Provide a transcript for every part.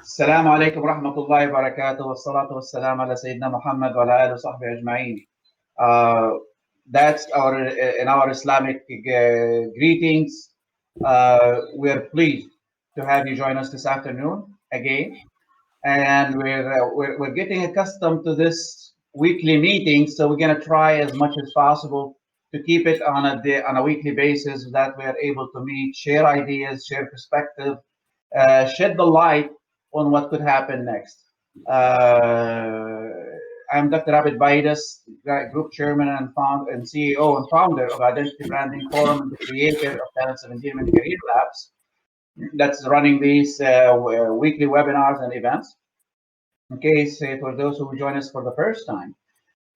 السلام عليكم ورحمة الله وبركاته والصلاة والسلام على سيدنا محمد وعلى آله وصحبه أجمعين. Uh, that's our in our Islamic greetings. We're pleased to have you join us this afternoon again, and we're getting accustomed to this weekly meeting, so we're going to try as much as possible to keep it on a weekly basis, so that we are able to meet, share ideas, share perspective, shed the light on what could happen next. Uh, I'm Dr. Abid Baidas, Group Chairman and CEO and founder of Identity Branding Forum and the creator of Talents of Endearment Career Labs that's running these weekly webinars and events. In case for those who join us for the first time.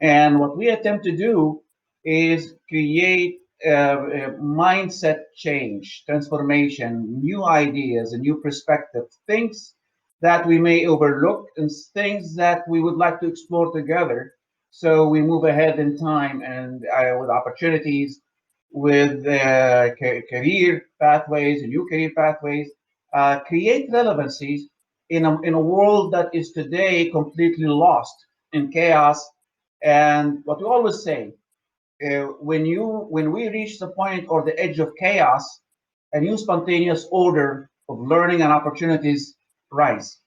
And what we attempt to do is create a mindset change, transformation, new ideas, a new perspective, things that we may overlook and things that we would like to explore together. So we move ahead in time and with opportunities, with career pathways, new career pathways, create relevancies in a world that is today completely lost in chaos. And what we always say, when we reach the point or the edge of chaos, a new spontaneous order of learning and opportunities rise.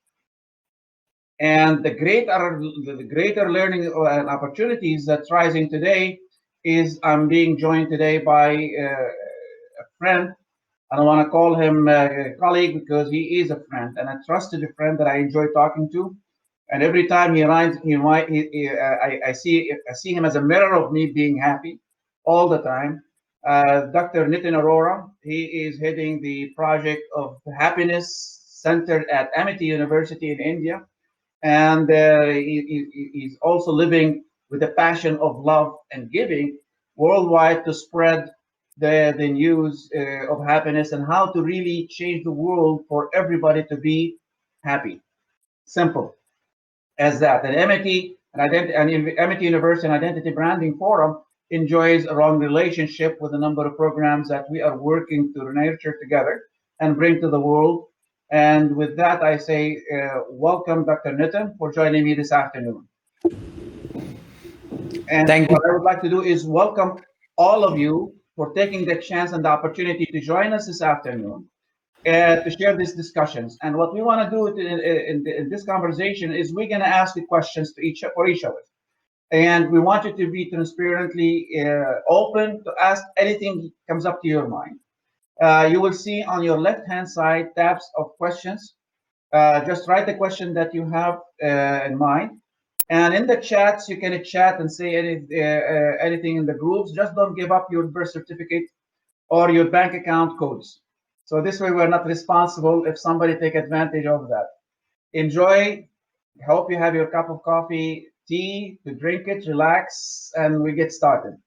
And the greater learning and opportunities that's rising today is I'm being joined today by a friend. I don't want to call him a colleague because he is a friend and a trusted friend that I enjoy talking to. And every time he arrives, I see him as a mirror of me being happy all the time. Dr. Nitin Arora, he is heading the project of happiness centered at Amity University in India, and he's also living with a passion of love and giving worldwide to spread the news of happiness and how to really change the world for everybody to be happy. Simple as that. And MIT University and Identity Branding Forum enjoys a long relationship with a number of programs that we are working to nurture together and bring to the world. And with that, I say welcome, Dr. Nitin, for joining me this afternoon. And Thank you. what I would like to do is welcome all of you for taking the chance and the opportunity to join us this afternoon to share these discussions. And what we want to do in this conversation is we're going to ask the questions for each of us. And we want you to be transparently open to ask anything comes up to your mind. You will see on your left-hand side tabs of questions. Just write the question that you have in mind. And in the chats, you can chat and say anything in the groups. Just don't give up your birth certificate or your bank account codes. So this way, we're not responsible if somebody take advantage of that. Enjoy. Hope you have your cup of coffee, tea to drink it, relax, and we get started.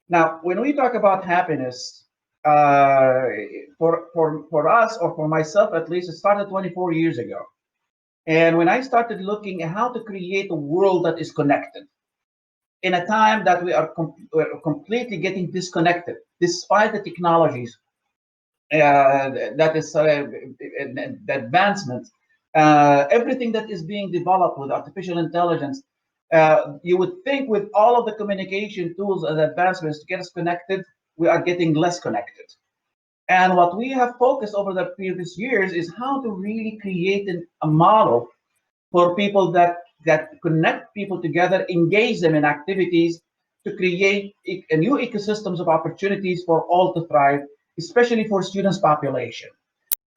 Now, when we talk about happiness, uh, for us or for myself at least, it started 24 years ago. And when I started looking at how to create a world that is connected, in a time that we're completely getting disconnected, despite the technologies that is the advancement, everything that is being developed with artificial intelligence, you would think with all of the communication tools and advancements to get us connected, we are getting less connected. And what we have focused over the previous years is how to really create a model for people that connect people together, engage them in activities to create a new ecosystems of opportunities for all to thrive, especially for students population.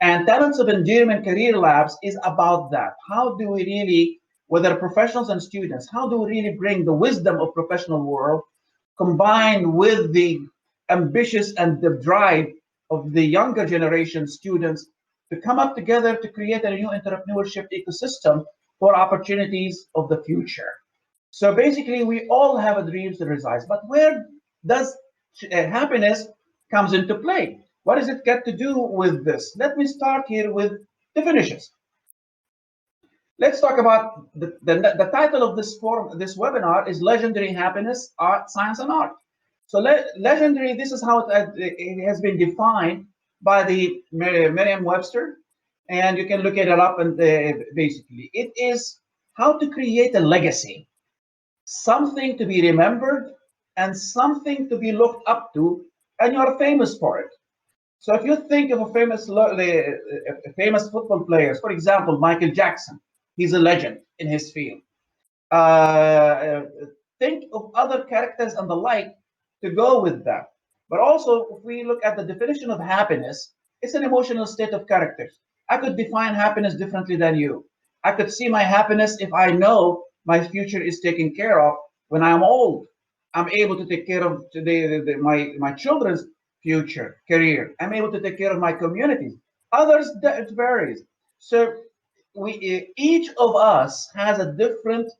And Talents of Endearment Career Labs is about that. How do we really, whether professionals and students, how do we really bring the wisdom of professional world combined with the ambitious and the drive of the younger generation students to come up together to create a new entrepreneurship ecosystem for opportunities of the future. So basically, we all have a dreams that resides, but where does happiness comes into play? What does it get to do with this? Let me start here with definitions. Let's talk about the title of this webinar is Legendary Happiness, Art, Science, and Art. So legendary, this is how it has been defined by the Merriam-Webster. and you can look it up. And basically, it is how to create a legacy, something to be remembered, and something to be looked up to, and you're famous for it. So if you think of a famous football players, for example, Michael Jackson, he's a legend in his field. Uh, think of other characters and the like to go with that. But also, if we look at the definition of happiness, it's an emotional state of characters. I could define happiness differently than you. I could see my happiness if I know my future is taken care of when I'm old. I'm able to take care of my children's future, career. I'm able to take care of my communities. Others, it varies. So we each of us has a different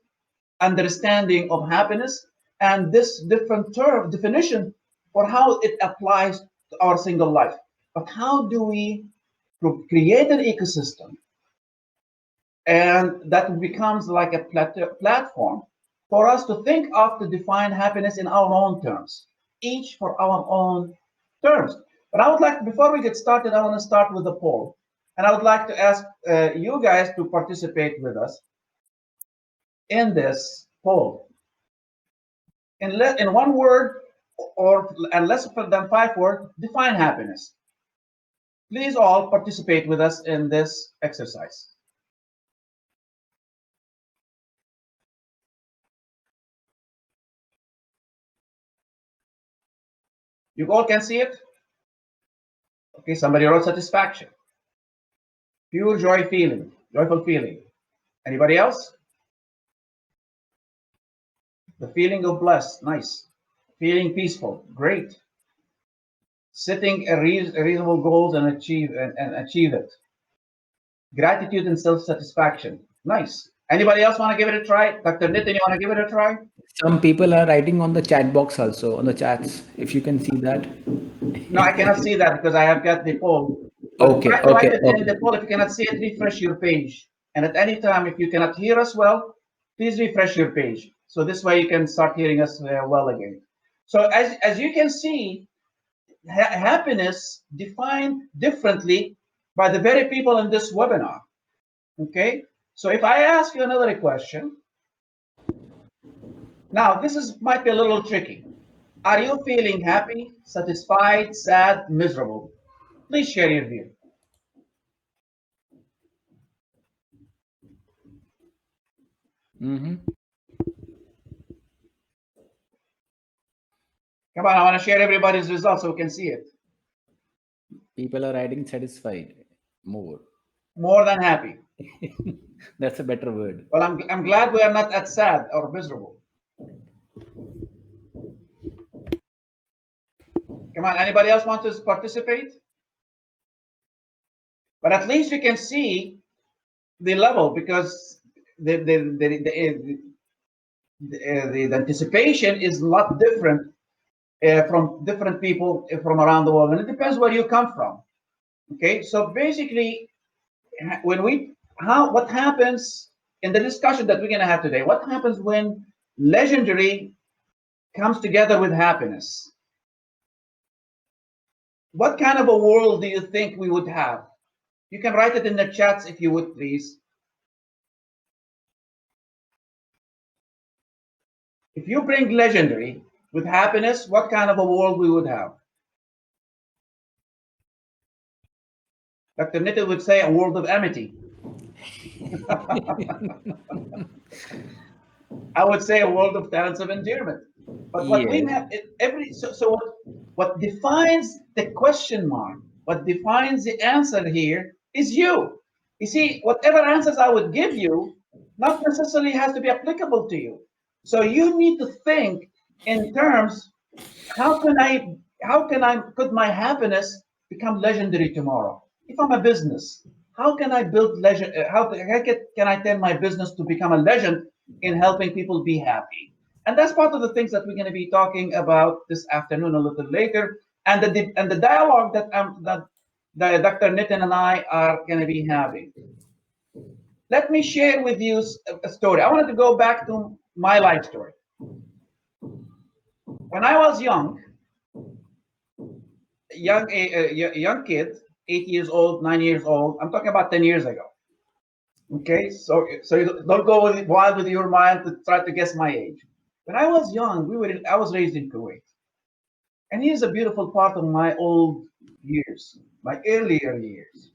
understanding of happiness and this different term definition for how it applies to our single life. But how do we create an ecosystem and that becomes like a platform for us to think of to define happiness in our own terms, each for our own terms. But I would like, before we get started, I want to start with a poll. And I would like to ask you guys to participate with us in this poll. In one word or and less than 5 words, define happiness. Please all participate with us in this exercise. You all can see it? Okay, somebody wrote satisfaction. Pure joy feeling, joyful feeling. Anybody else? The feeling of blessed, nice. Feeling peaceful, great. Setting a reasonable goals and achieve it. Gratitude and self-satisfaction, nice. Anybody else want to give it a try? Dr. Nitin, you want to give it a try? Some people are writing on the chat box also, on the chats, if you can see that. No, I cannot see that because I have got the poll. But Okay, try to write okay, it in okay. the poll. If you cannot see it, refresh your page. And at any time, if you cannot hear us well, please refresh your page. So this way you can start hearing us well again. So as you can see, happiness defined differently by the very people in this webinar. Okay. So if I ask you another question, now this is might be a little tricky. Are you feeling happy, satisfied, sad, miserable? Please share your view. Hmm. Come on, I want to share everybody's results so we can see it. People are writing satisfied more. More than happy. That's a better word. Well, I'm glad we are not at sad or miserable. Come on, anybody else want to participate? But at least you can see the level because the anticipation is a lot different from different people from around the world, and it depends where you come from. Okay, so basically, when we what happens in the discussion that we're going to have today? What happens when legendary comes together with happiness? What kind of a world do you think we would have? You can write it in the chats if you would, please. If you bring legendary with happiness, what kind of a world we would have? Dr. Nitin would say a world of amity. I would say a world of talents of endearment. But what we Yes. have so what defines the question mark, what defines the answer here is you. You see, whatever answers I would give you, not necessarily has to be applicable to you. So you need to think in terms, how can I could my happiness become legendary tomorrow? If I'm a business, how can I build legend? Can I turn my business to become a legend in helping people be happy? And that's part of the things that we're going to be talking about this afternoon a little later, and the dialogue that Dr. Nitin and I are going to be having. Let me share with you a story. I wanted to go back to my life story. When I was young kid, 8 years old, 9 years old. I'm talking about 10 years ago. Okay, so you don't go wild with your mind to try to guess my age. When I was young, I was raised in Kuwait, and here's a beautiful part of my old years, my earlier years.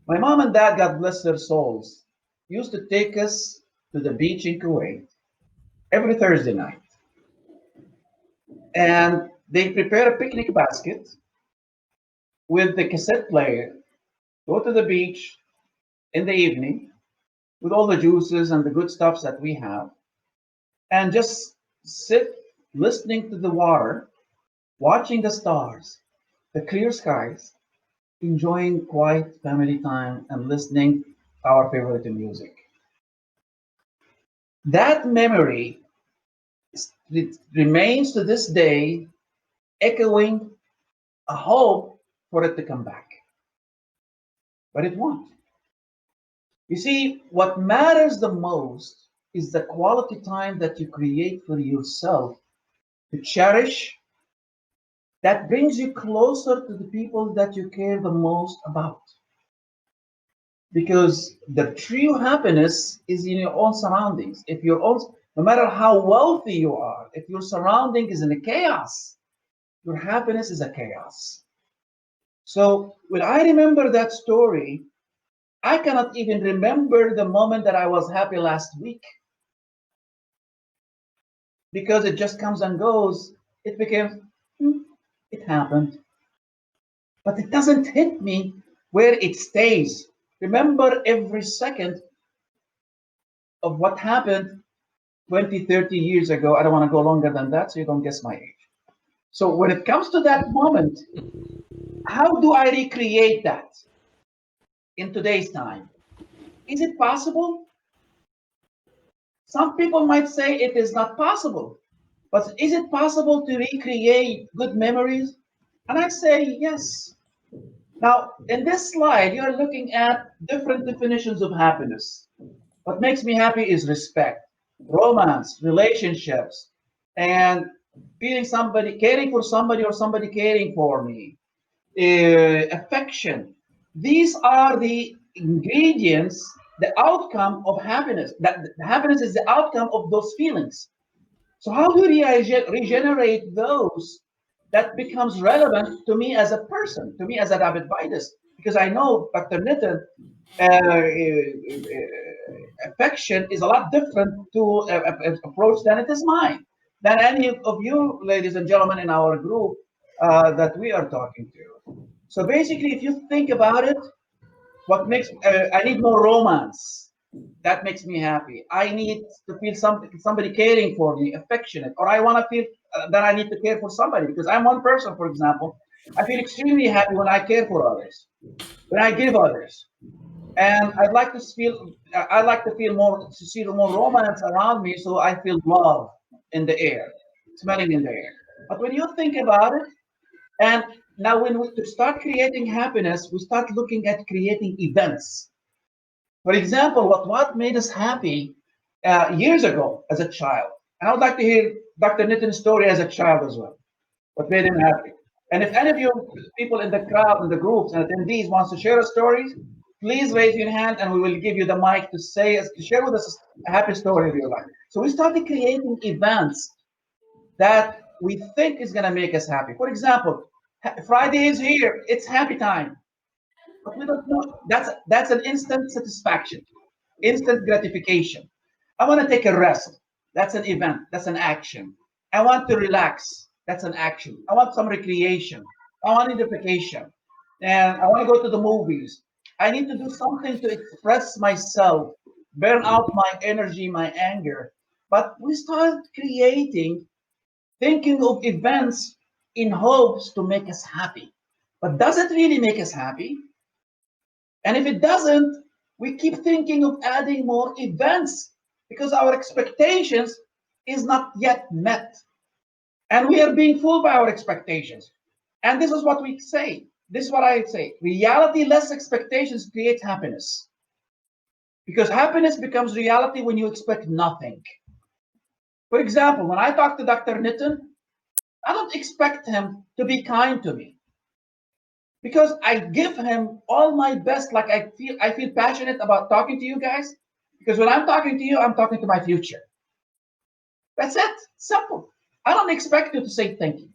My mom and dad, God bless their souls, used to take us to the beach in Kuwait every Thursday night, and they prepare a picnic basket with the cassette player, go to the beach in the evening with all the juices and the good stuffs that we have, and just sit listening to the water, watching the stars, the clear skies, enjoying quiet family time, and listening our favorite music. That memory it remains to this day, echoing a hope for it to come back, but it won't. You see, what matters the most is the quality time that you create for yourself to cherish that brings you closer to the people that you care the most about. Because the true happiness is in your own surroundings. If your own, no matter how wealthy you are, if your surrounding is in a chaos, your happiness is a chaos. So when I remember that story, I cannot even remember the moment that I was happy last week because it just comes and goes. It became, "Hmm, it happened," but it doesn't hit me where it stays. Remember every second of what happened 20, 30 years ago. I don't want to go longer than that so you don't guess my age. So when it comes to that moment, how do I recreate that in today's time? Is it possible? Some people might say it is not possible, but is it possible to recreate good memories? And I say yes. Now, in this slide, you're looking at different definitions of happiness. What makes me happy is respect, romance, relationships, and feeling somebody, caring for somebody or somebody caring for me, affection. These are the ingredients, the outcome of happiness. That happiness is the outcome of those feelings. So how do we regenerate those that becomes relevant to me as a person, to me as a David Vidas? Because I know Dr. Nitin, affection is a lot different to approach than it is mine, than any of you, ladies and gentlemen, in our group that we are talking to. So basically, if you think about it, what makes I need more romance. That makes me happy. I need to feel somebody caring for me, affectionate, or I want to feel that I need to care for somebody because I'm one person, for example. I feel extremely happy when I care for others, when I give others, and I'd like to feel more, to see more romance around me, so I feel love in the air, smelling in the air. But when you think about it, and now when we to start creating happiness, we start looking at creating events. For example, what made us happy years ago as a child. And I would like to hear Dr. Nitin's story as a child as well. What made him happy? And if any of you people in the crowd, in the groups, and attendees wants to share a story, please raise your hand and we will give you the mic to to share with us a happy story of your life. So we started creating events that we think is going to make us happy. For example, Friday is here. It's happy time. But we don't know. That's an instant satisfaction, instant gratification. I want to take a rest. That's an event. That's an action. I want to relax. That's an action. I want some recreation. I want a vacation. And I want to go to the movies. I need to do something to express myself, burn out my energy, my anger. But we start creating, thinking of events in hopes to make us happy. But does it really make us happy? And if it doesn't, we keep thinking of adding more events because our expectations is not yet met. And we are being fooled by our expectations. And this is what we say. This is what I say. Reality less expectations creates happiness. Because happiness becomes reality when you expect nothing. For example, when I talk to Dr. Nitin, I don't expect him to be kind to me. because I give him all my best. Like I feel passionate about talking to you guys, because when I'm talking to you, I'm talking to my future. That's it. Simple. I don't expect you to say thank you.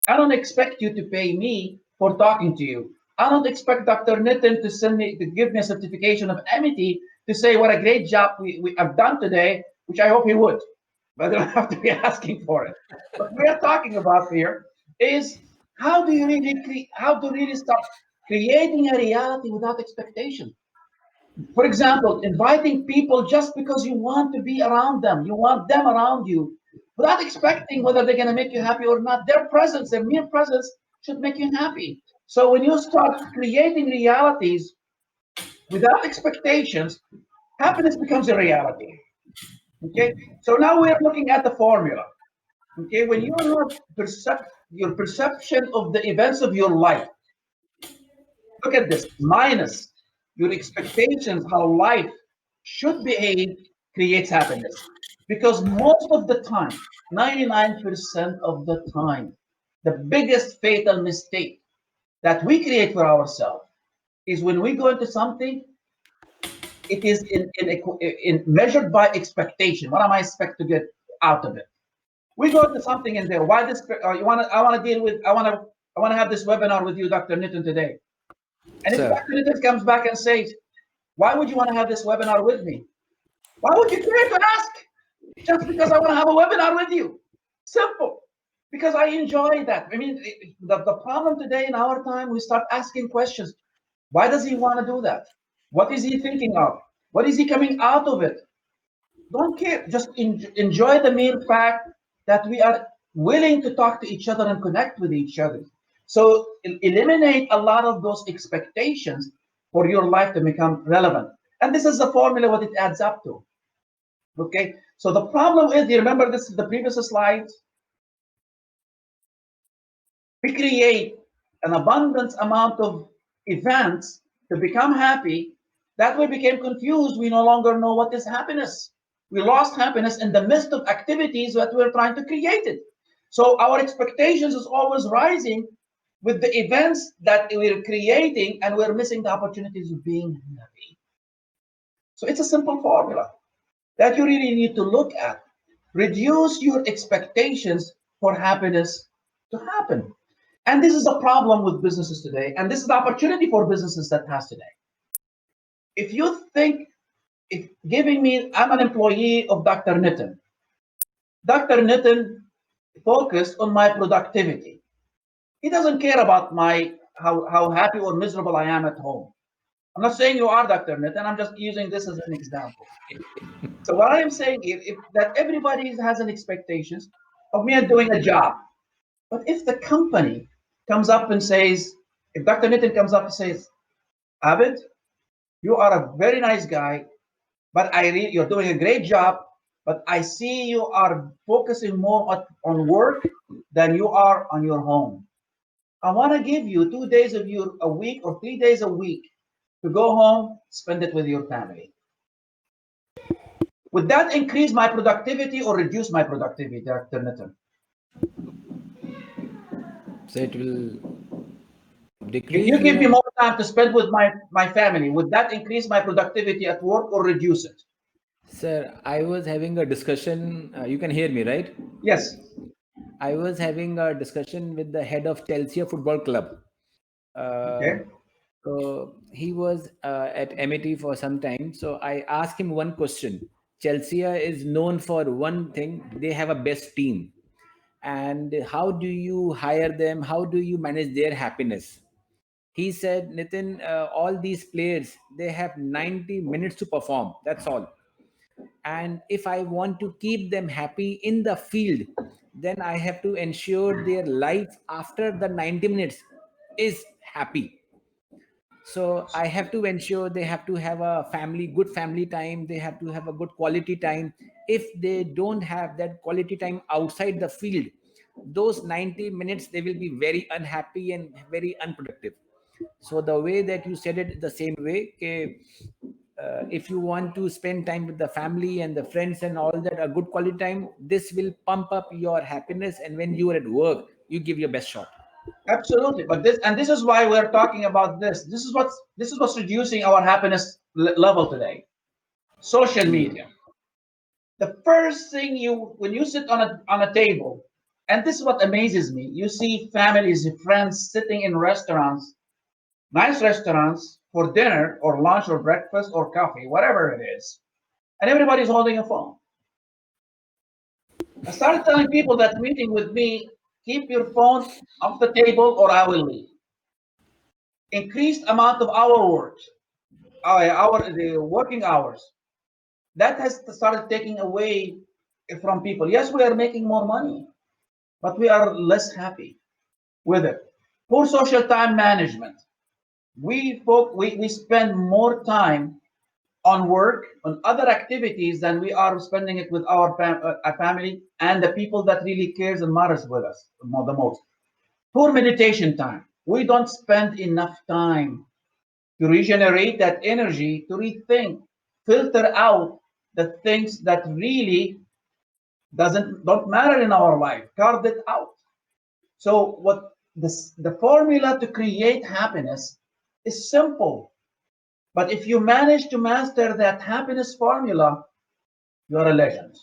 I don't expect you to pay me for talking to you. I don't expect Dr. Nitin to give me a certification of amity to say what a great job we have done today, which I hope he would. But I don't have to be asking for it. What we are talking about here is how to really start creating a reality without expectation. For example, inviting people just because you want to be around them, you want them around you, without expecting whether they're going to make you happy or not. Their presence, their mere presence, should make you happy. So when you start creating realities without expectations, happiness becomes a reality. Okay. So now we're looking at the formula. Okay. When you have your perception of the events of your life, look at this, minus your expectations how life should behave, creates happiness. Because most of the time, 99% of the time, the biggest fatal mistake that we create for ourselves is when we go into something, it is in measured by expectation. What am I expect to get out of it? We go into something in there. Why this? You want to? I want to deal with. I want to have this webinar with you, Dr. Nitin, today. And if Sir. Dr. Nitin comes back and says, why would you want to have this webinar with me? Why would you care to ask? Just because I want to have a webinar with you. Simple. Because I enjoy that. I mean, the problem today in our time, we start asking questions. Why does he want to do that? What is he thinking of? What is he coming out of it? Don't care. Just enjoy the mere fact that we are willing to talk to each other and connect with each other. So eliminate a lot of those expectations for your life to become relevant. And this is the formula what it adds up to. Okay. So the problem is, you remember this the previous slides? We create an abundance amount of events to become happy. That we became confused. We no longer know what is happiness. We lost happiness in the midst of activities that we're trying to create it. So our expectations is always rising with the events that we're creating, and we're missing the opportunities of being happy. So it's a simple formula that you really need to look at. Reduce your expectations for happiness to happen. And this is a problem with businesses today, and this is the opportunity for businesses that has today. If you think, if giving me, I'm an employee of Dr. Nitin. Dr. Nitin focused on my productivity. He doesn't care about my how happy or miserable I am at home. I'm not saying you are Dr. Nitin. I'm just using this as an example. So what I am saying is that everybody has an expectations of me doing a job. But if the company comes up and says, if Dr. Nitin comes up and says, Abid, you are a very nice guy, but you're doing a great job, but I see you are focusing more on work than you are on your home. I want to give you 2 days of your a week or 3 days a week to go home, spend it with your family. Would that increase my productivity or reduce my productivity, Dr. Nitin? So it will If decrease you give me your. more time to spend with my family, would that increase my productivity at work or reduce it? Sir, I was having a discussion. You can hear me, right? Yes. I was having a discussion with the head of Chelsea Football Club. Uh, Okay. so he was at MIT for some time. So I asked him one question. Chelsea is known for one thing, they have a best team. And how do you hire them? How do you manage their happiness? He said, Nitin, all these players, they have 90 minutes to perform. That's all. And if I want to keep them happy in the field, then I have to ensure their life after the 90 minutes is happy. So I have to ensure they have to have a family, good family time, they have to have a good quality time. If they don't have that quality time outside the field, those 90 minutes they will be very unhappy and very unproductive. So the way that you said it, the same way, if you want to spend time with the family and the friends and all that, a good quality time, this will pump up your happiness, and when you are at work, you give your best shot. Absolutely. But this is why we're talking about this. This is what's reducing our happiness level today. Social media. The first thing you when you sit on a table, and this is what amazes me. You see families, friends sitting in restaurants, nice restaurants for dinner or lunch or breakfast or coffee, whatever it is, and everybody's holding a phone. I started telling people that meeting with me, keep your phone off the table or I will leave. Increased amount of hour work, the working hours. That has started taking away from people. Yes, we are making more money, but we are less happy with it. Poor social time management. We spend more time on work, on other activities than we are spending it with our family and the people that really cares and matters with us the most. Poor meditation time. We don't spend enough time to regenerate that energy, to rethink, filter out the things that really don't matter in our life. Carve it out. So the formula to create happiness is simple. But if you manage to master that happiness formula, you're a legend.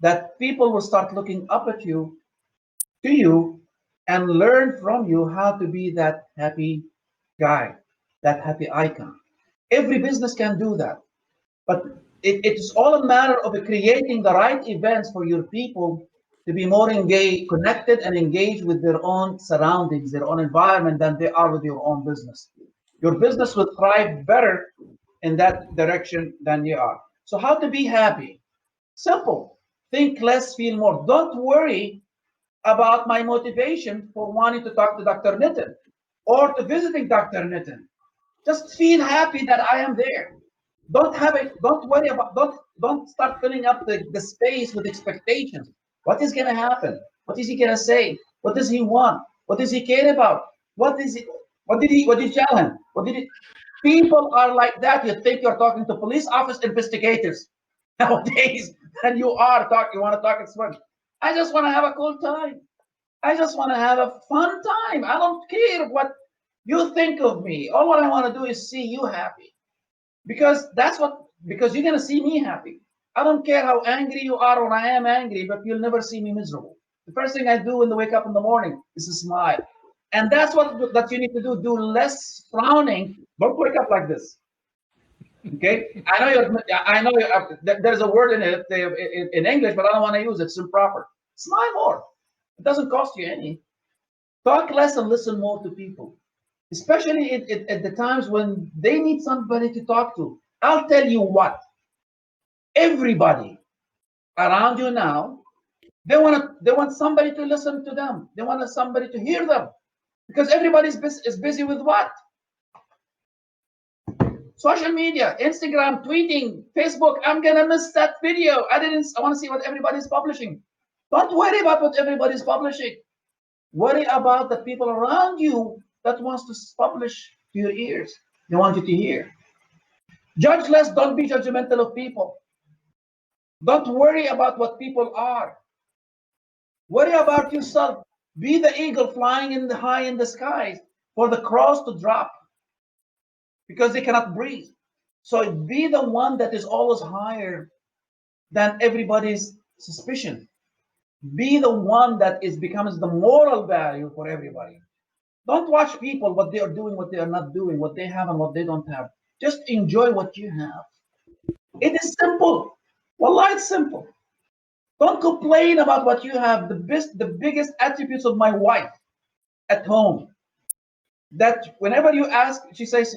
That people will start looking up at you, to you, and learn from you how to be that happy guy, that happy icon. Every business can do that. But it's all a matter of creating the right events for your people to be more engaged, connected, and engaged with their own surroundings, their own environment than they are with your own business. Your business will thrive better in that direction than you are. So, how to be happy? Simple. Think less, feel more. Don't worry about my motivation for wanting to talk to Dr. Nitin or to visiting Dr. Nitin. Just feel happy that I am there. Don't worry about don't start filling up the space with expectations. What is gonna happen? What is he gonna say? What does he want? What does he care about? What did you tell him? What did he People are like that. You think you're talking to police office investigators nowadays, and you want to talk at smart. I just want to have a cool time. I just want to have a fun time. I don't care what you think of me. All what I want to do is see you happy because you're gonna see me happy. I don't care how angry you are when I am angry, but you'll never see me miserable. The first thing I do when I wake up in the morning is to smile, and that's what that you need to do. Do less frowning. Don't wake up like this. Okay, I know you're. I know there's a word in it in English, but I don't want to use it. It's improper. Smile more. It doesn't cost you any. Talk less and listen more to people, especially at the times when they need somebody to talk to. I'll tell you what, everybody around you now, they want somebody to listen to them. They want somebody to hear them because is busy with what? Social media, Instagram, tweeting, Facebook. I'm gonna miss that video. I want to see what everybody's publishing. Don't worry about what everybody's publishing. Worry about the people around you that wants to publish to your ears. They want you to hear. Judge less, don't be judgmental of people. Don't worry about what people are. Worry about yourself. Be the eagle flying in the high in the skies for the crows to drop because they cannot breathe. So be the one that is always higher than everybody's suspicion. Be the one that becomes the moral value for everybody. Don't watch people what they are doing, what they are not doing, what they have and what they don't have. Just enjoy what you have. It is simple. Wallah, it's simple. Don't complain about what you have. The biggest attributes of my wife at home, that whenever you ask, she says,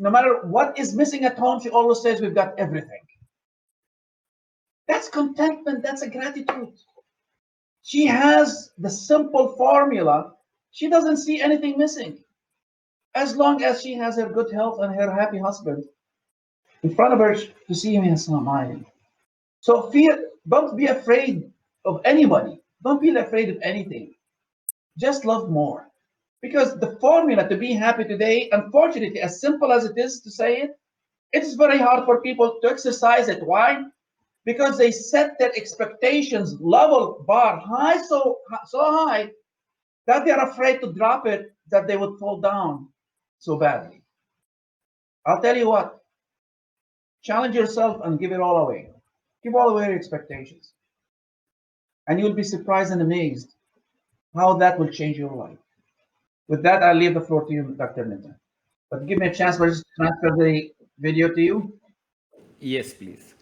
no matter what is missing at home, she always says, we've got everything. That's contentment. That's a gratitude. She has the simple formula. She doesn't see anything missing. As long as she has her good health and her happy husband in front of her to see him smiling. So don't be afraid of anybody. Don't be afraid of anything. Just love more. Because the formula to be happy today, unfortunately, as simple as it is to say it, it's very hard for people to exercise it. Why? Because they set their expectations level bar high, so high that they're afraid to drop it, that they would fall down so badly. I'll tell you what, challenge yourself and give it all away. Give all away your expectations. And you'll be surprised and amazed how that will change your life. With that, I'll leave the floor to you, Dr. Nitin. But give me a chance for just to transfer the video to you. Yes, please.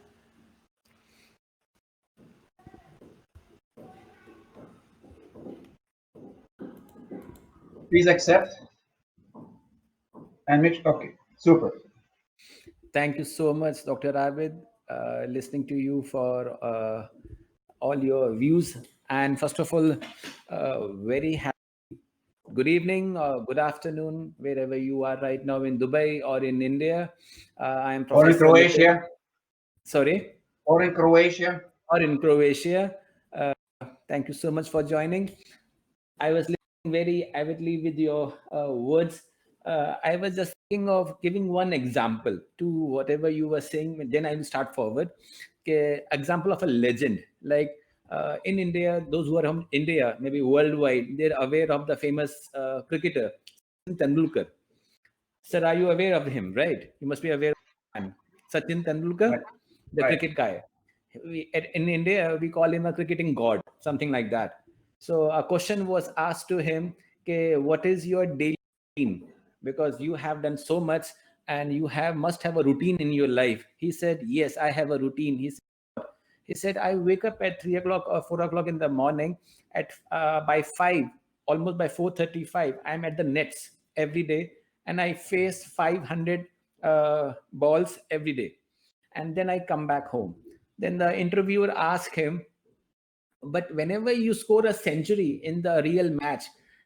Please accept and make okay. Super. Thank you so much, Dr. Abid. Listening to you for all your views. And first of all, very happy. Good evening or good afternoon, wherever you are right now in Dubai or in India. I am Or in Professor Nitin. Croatia. Sorry, Or in Croatia. or in Croatia. Uh, Thank you so much for joining. I was listening very avidly with your words. I was just thinking of giving one example to whatever you were saying. Then I will start forward. Okay, example of a legend. Like in India, those who are from India, maybe worldwide, they're aware of the famous cricketer, Sachin Tendulkar. Sir, are you aware of him, right? You must be aware of him. Sachin Right. Tendulkar, the Right. cricket guy. In India, we call him a cricketing god, something like that. So a question was asked to him, okay, what is your daily routine? Because you have done so much and you have must have a routine in your life. He said, yes, I have a routine. He said, I wake up at 3 o'clock or 4 o'clock in the morning. At by 5, almost by 4:35, I'm at the nets every day, and I face 500 balls every day, and then I come back home. Then the interviewer asked him, but whenever you score a century in the real match,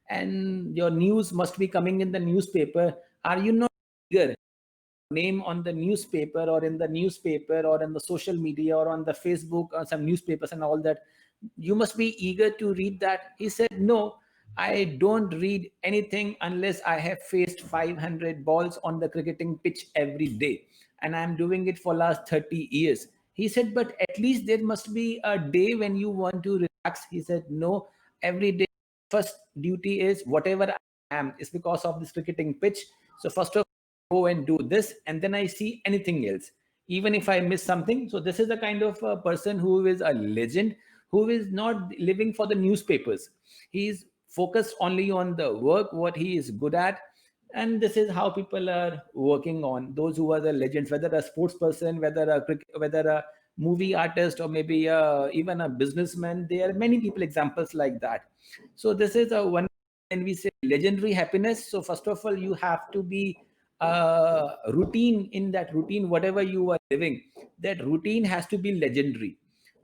and your news must be coming in the newspaper, are you not eager name on the newspaper or in the newspaper or in the social media or on the Facebook or some newspapers and all that? You must be eager to read that. He said, no, I don't read anything unless I have faced 500 balls on the cricketing pitch every day, and I'm doing it for last 30 years. He said, but at least there must be a day when you want to relax. He said, no, every day first duty is whatever I am is because of this cricketing pitch. So first of go and do this, and then I see anything else, even if I miss something. So this is the kind of a person who is a legend, who is not living for the newspapers. He is focused only on the work, what he is good at. And this is how people are working on, those who are the legends, whether a sports person, whether a movie artist, or maybe even a businessman. There are many people examples like that. So this is a one. When we say legendary happiness, so first of all, you have to be routine. In that routine, whatever you are living, that routine has to be legendary.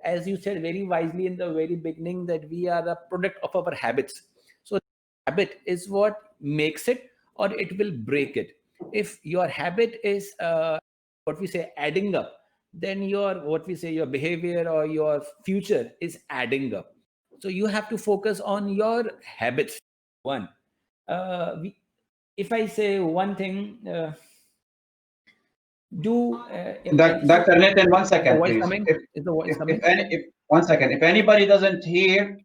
As you said very wisely in the very beginning, that we are a product of our habits. So habit is what makes it, or it will break it. If your habit is what we say adding up, then your what we say your behavior or your future is adding up. So you have to focus on your habits. One, we, if I say one thing, do so Dr. Nitin, one is the second, voice please. coming? Is the voice If coming? any, if one second, if anybody doesn't hear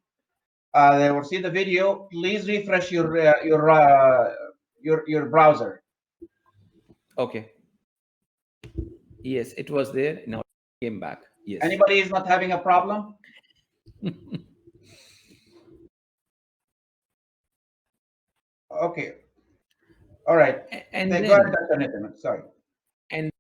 or see the video, please refresh your browser. Okay. Yes, it was there. Now it came back. Yes. Anybody is not having a problem? Okay. All right. And Then go ahead, then Dr. Nitin. Sorry. and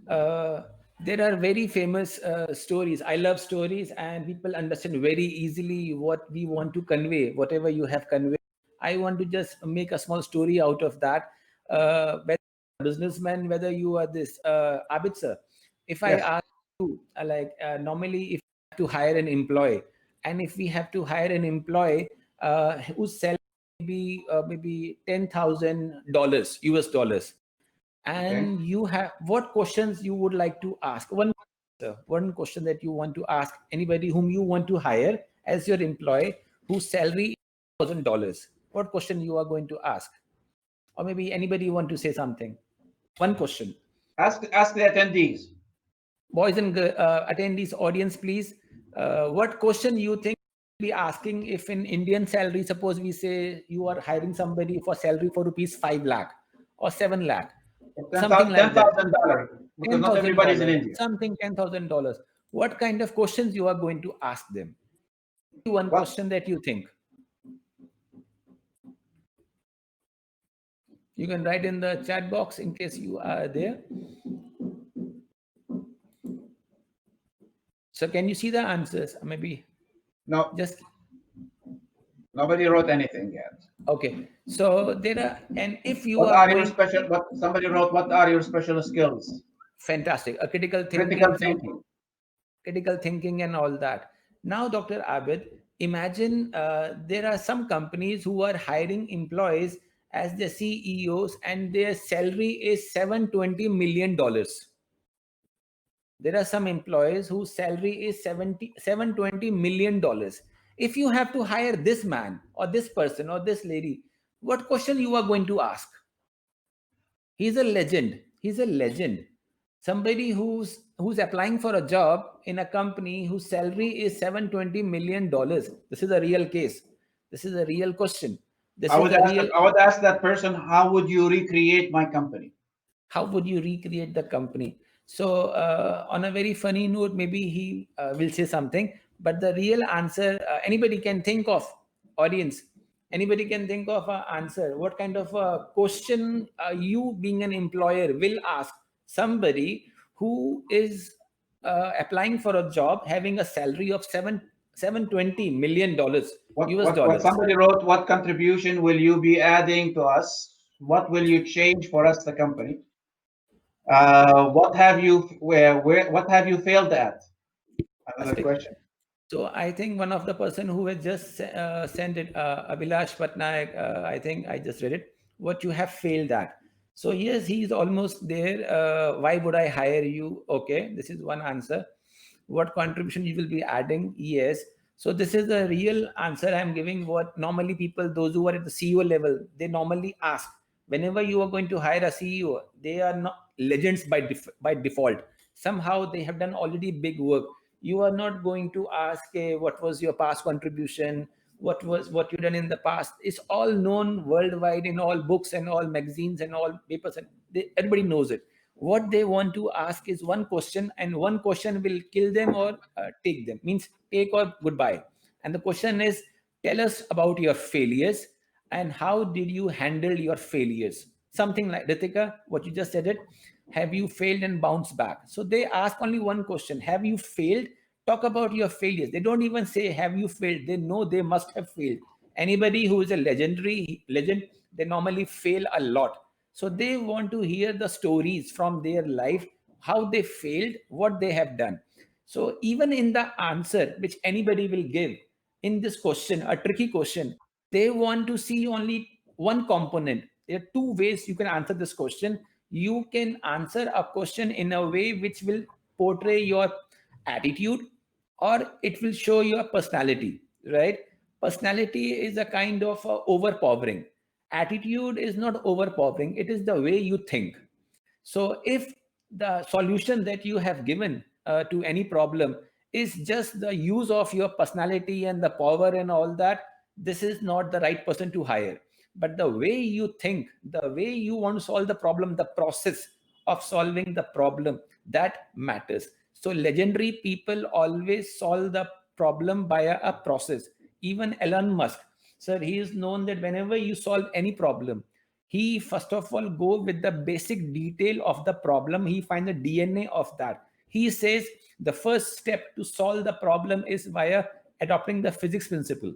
uh, there are very famous stories. I love stories, and people understand very easily what we want to convey. Whatever you have conveyed, I want to just make a small story out of that. Whether you're a businessman, whether you are this Abid sir, if I Yes. ask you, normally if we have to hire an employee, and if we have to hire an employee whose salary maybe $10,000 US dollars, Okay. and you have what questions you would like to ask. One question that you want to ask anybody whom you want to hire as your employee, whose salary is $1,000. What question you are going to ask? Or maybe anybody want to say something. One question. Ask the attendees. Boys and attendees, audience, please. What question you think be asking if in Indian salary, suppose we say you are hiring somebody for salary for rupees 5 lakh or 7 lakh, something like that. $10,000 because ten not thousand everybody's in dollars, India. something $10,000. What kind of questions you are going to ask them? One What question that you think. You can write in the chat box in case you are there. So can you see the answers? Maybe no, just nobody wrote anything yet. okay. So there are, and if you What are are your going, special? What somebody wrote? What are your special skills? fantastic, a critical thinking, Critical some thinking. critical thinking and all that. Now, Dr. Abid, imagine there are some companies who are hiring employees as their CEOs and their salary is $720 million. There are some employees whose salary is $720 million. If you have to hire this man or this person or this lady, what question you are going to ask? He's a legend. He's a legend. Somebody who's applying for a job in a company whose salary is $720 million. This is a real case. This is a real question. This is a real. I would ask that person, how would you recreate my company? How would you recreate the company? So on a very funny note, maybe he will say something, but the real answer, anybody can think of, audience, anybody can think of an answer. What kind of a question you being an employer will ask somebody who is applying for a job having a salary of $720 million US What dollars? somebody wrote? What contribution will you be adding to us? What will you change for us, the company? What have you where what have you failed at? Another Fantastic. question. So I think one of the person who has just sent it, Abhilash Patnaik, I think I just read it. What you have failed at. So yes, he's almost there. Why would I hire you? Okay, this is one answer. What contribution you will be adding? Yes. So this is the real answer I'm giving. What normally people, those who are at the CEO level, they normally ask. Whenever you are going to hire a CEO, they are not legends by default. Somehow they have done already big work. You are not going to ask what was your past contribution, what you done in the past. It's all known worldwide in all books and all magazines and all papers, and everybody knows it. What they want to ask is one question, and one question will kill them or take them, means take or goodbye. And the question is, tell us about your failures and how did you handle your failures. Something like, Ritika, what you just said it, have you failed and bounced back? So they ask only one question, have you failed? Talk about your failures. They don't even say have you failed, they know they must have failed. Anybody who is a legendary legend, they normally fail a lot. So they want to hear the stories from their life, how they failed, what they have done. So even in the answer which anybody will give in this question, a tricky question, they want to see only one component. There are two ways you can answer this question. You can answer a question in a way which will portray your attitude, or it will show your personality, right? Personality is a kind of overpowering. Attitude is not overpowering, it is the way you think. So if the solution that you have given to any problem is just the use of your personality and the power and all that, this is not the right person to hire. But the way you think, the way you want to solve the problem, the process of solving the problem, that matters. So legendary people always solve the problem via a process. Even Elon Musk, sir, he is known that whenever you solve any problem, he first of all go with the basic detail of the problem. He find the DNA of that. He says the first step to solve the problem is via adopting the physics principle.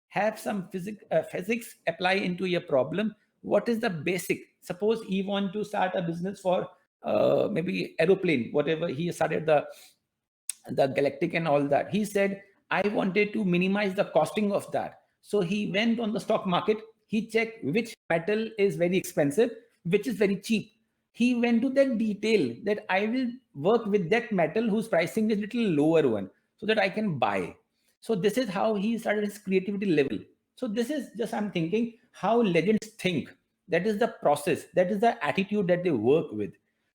Have some physics apply into your problem. What is the basic? Suppose he want to start a business for maybe aeroplane, whatever. He started the galactic and all that. He said, I wanted to minimize the costing of that. So he went on the stock market. He checked which metal is very expensive, which is very cheap. He went to that detail that I will work with that metal whose pricing is little lower one so that I can buy. So this is how he started his creativity level. So this is just, I'm thinking how legends think. That is the process. That is the attitude that they work with.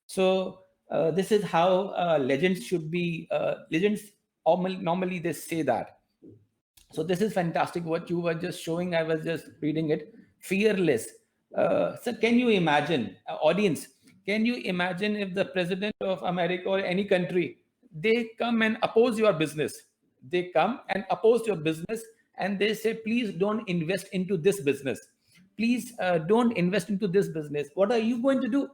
So this is how legends should be. Legends normally they say that. So this is fantastic what you were just showing. I was just reading it. Fearless. So can you imagine, audience? Can you imagine if the president of America or any country, they come and oppose your business? They come and oppose your business, and they say, please don't invest into this business. Please don't invest into this business. What are you going to do?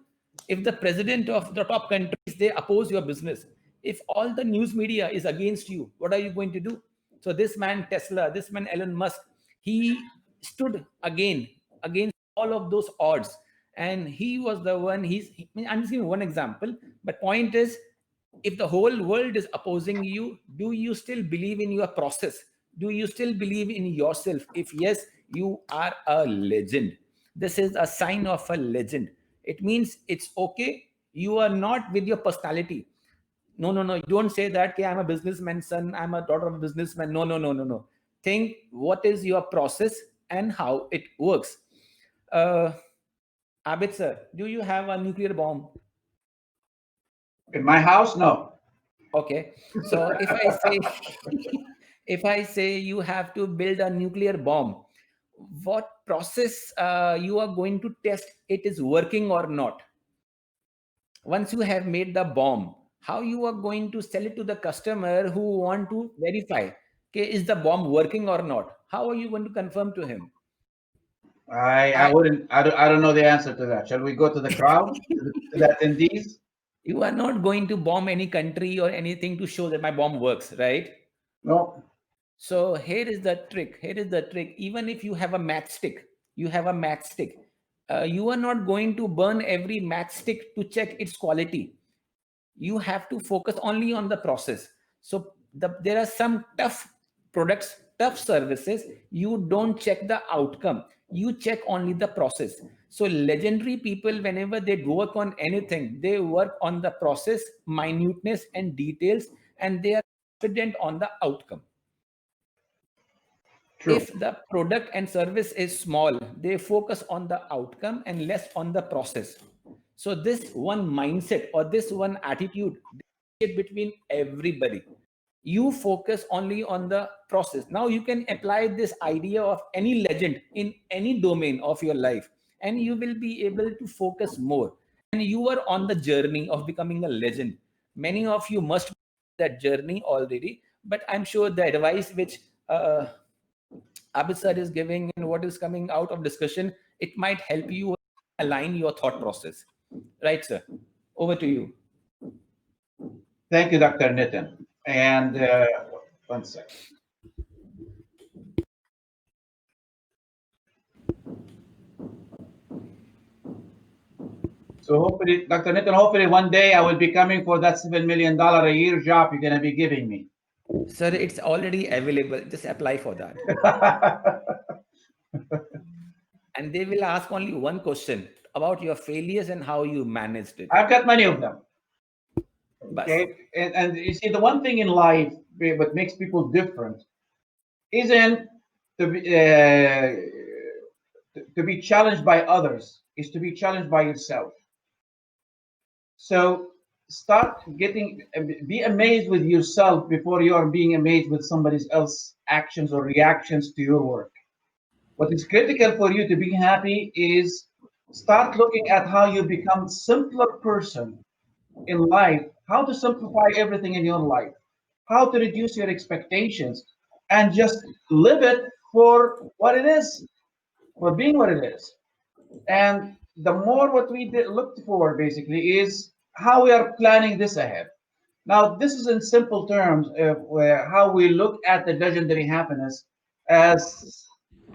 If the president of the top countries, they oppose your business, if all the news media is against you, what are you going to do? So this man Tesla, this man Elon Musk, he stood against all of those odds, and he was the one. I'm just giving one example, but point is, if the whole world is opposing you, do you still believe in your process? Do you still believe in yourself? If yes, you are a legend. This is a sign of a legend. It means it's okay. You are not with your personality. No, no, no. You don't say that, okay, I'm a businessman, son, I'm a daughter of a businessman. No, no, no, no, no. Think what is your process and how it works. Uh, Abid sir, do you have a nuclear bomb? In my house, no. Okay. So if I say, if I say you have to build a nuclear bomb, what process you are going to test it is working or not? Once you have made the bomb, how you are going to sell it to the customer who want to verify, okay, is the bomb working or not? How are you going to confirm to him? I I wouldn't. I don't know the answer to that. Shall we go to the crowd, to the attendees? You are not going to bomb any country or anything to show that my bomb works, right? No. So here is the trick. Here is the trick. Even if you have a matchstick, you have a matchstick. You are not going to burn every matchstick to check its quality. You have to focus only on the process. So there are some tough products, tough services. You don't check the outcome. You check only the process. So legendary people, whenever they work on anything, they work on the process, minuteness, and details, and they are confident on the outcome. True. If the product and service is small, they focus on the outcome and less on the process. So this one mindset or this one attitude between everybody. You focus only on the process. Now you can apply this idea of any legend in any domain of your life, and you will be able to focus more. And you are on the journey of becoming a legend. Many of you must be on that journey already, but I'm sure the advice which Abid sir is giving and what is coming out of discussion, it might help you align your thought process. Right, sir? Over to you. Thank you, Dr. Nitin. And one second. So hopefully, Dr. Nitin, hopefully one day I will be coming for that $7 million a year job you're going to be giving me. Sir, it's already available. Just apply for that. And they will ask only one question about your failures and how you managed it. I've got many of them. Bas. Okay. And you see, the one thing in life, what makes people different isn't to be, to be challenged by others, is to be challenged by yourself. So start getting, be amazed with yourself before you are being amazed with somebody else's actions or reactions to your work. What is critical for you to be happy is start looking at how you become simpler person in life, how to simplify everything in your life, how to reduce your expectations, and just live it for what it is, for being what it is. And the more what we looked for basically is how we are planning this ahead. Now, this is in simple terms of how we look at the legendary happiness as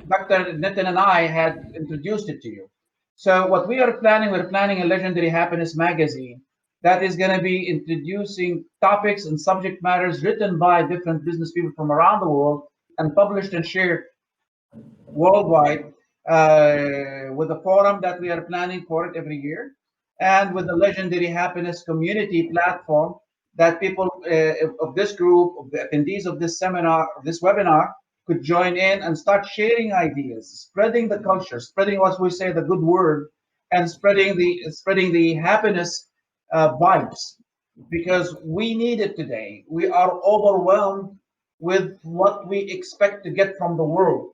Dr. Nitin and I had introduced it to you. So, what we are planning, we're planning a legendary happiness magazine that is going to be introducing topics and subject matters written by different business people from around the world and published and shared worldwide with the forum that we are planning for it every year, and with the Legendary Happiness Community platform that people of this group, of the attendees of this seminar, of this webinar, could join in and start sharing ideas, spreading the culture, spreading what we say the good word, and spreading the happiness vibes, because we need it today. We are overwhelmed with what we expect to get from the world.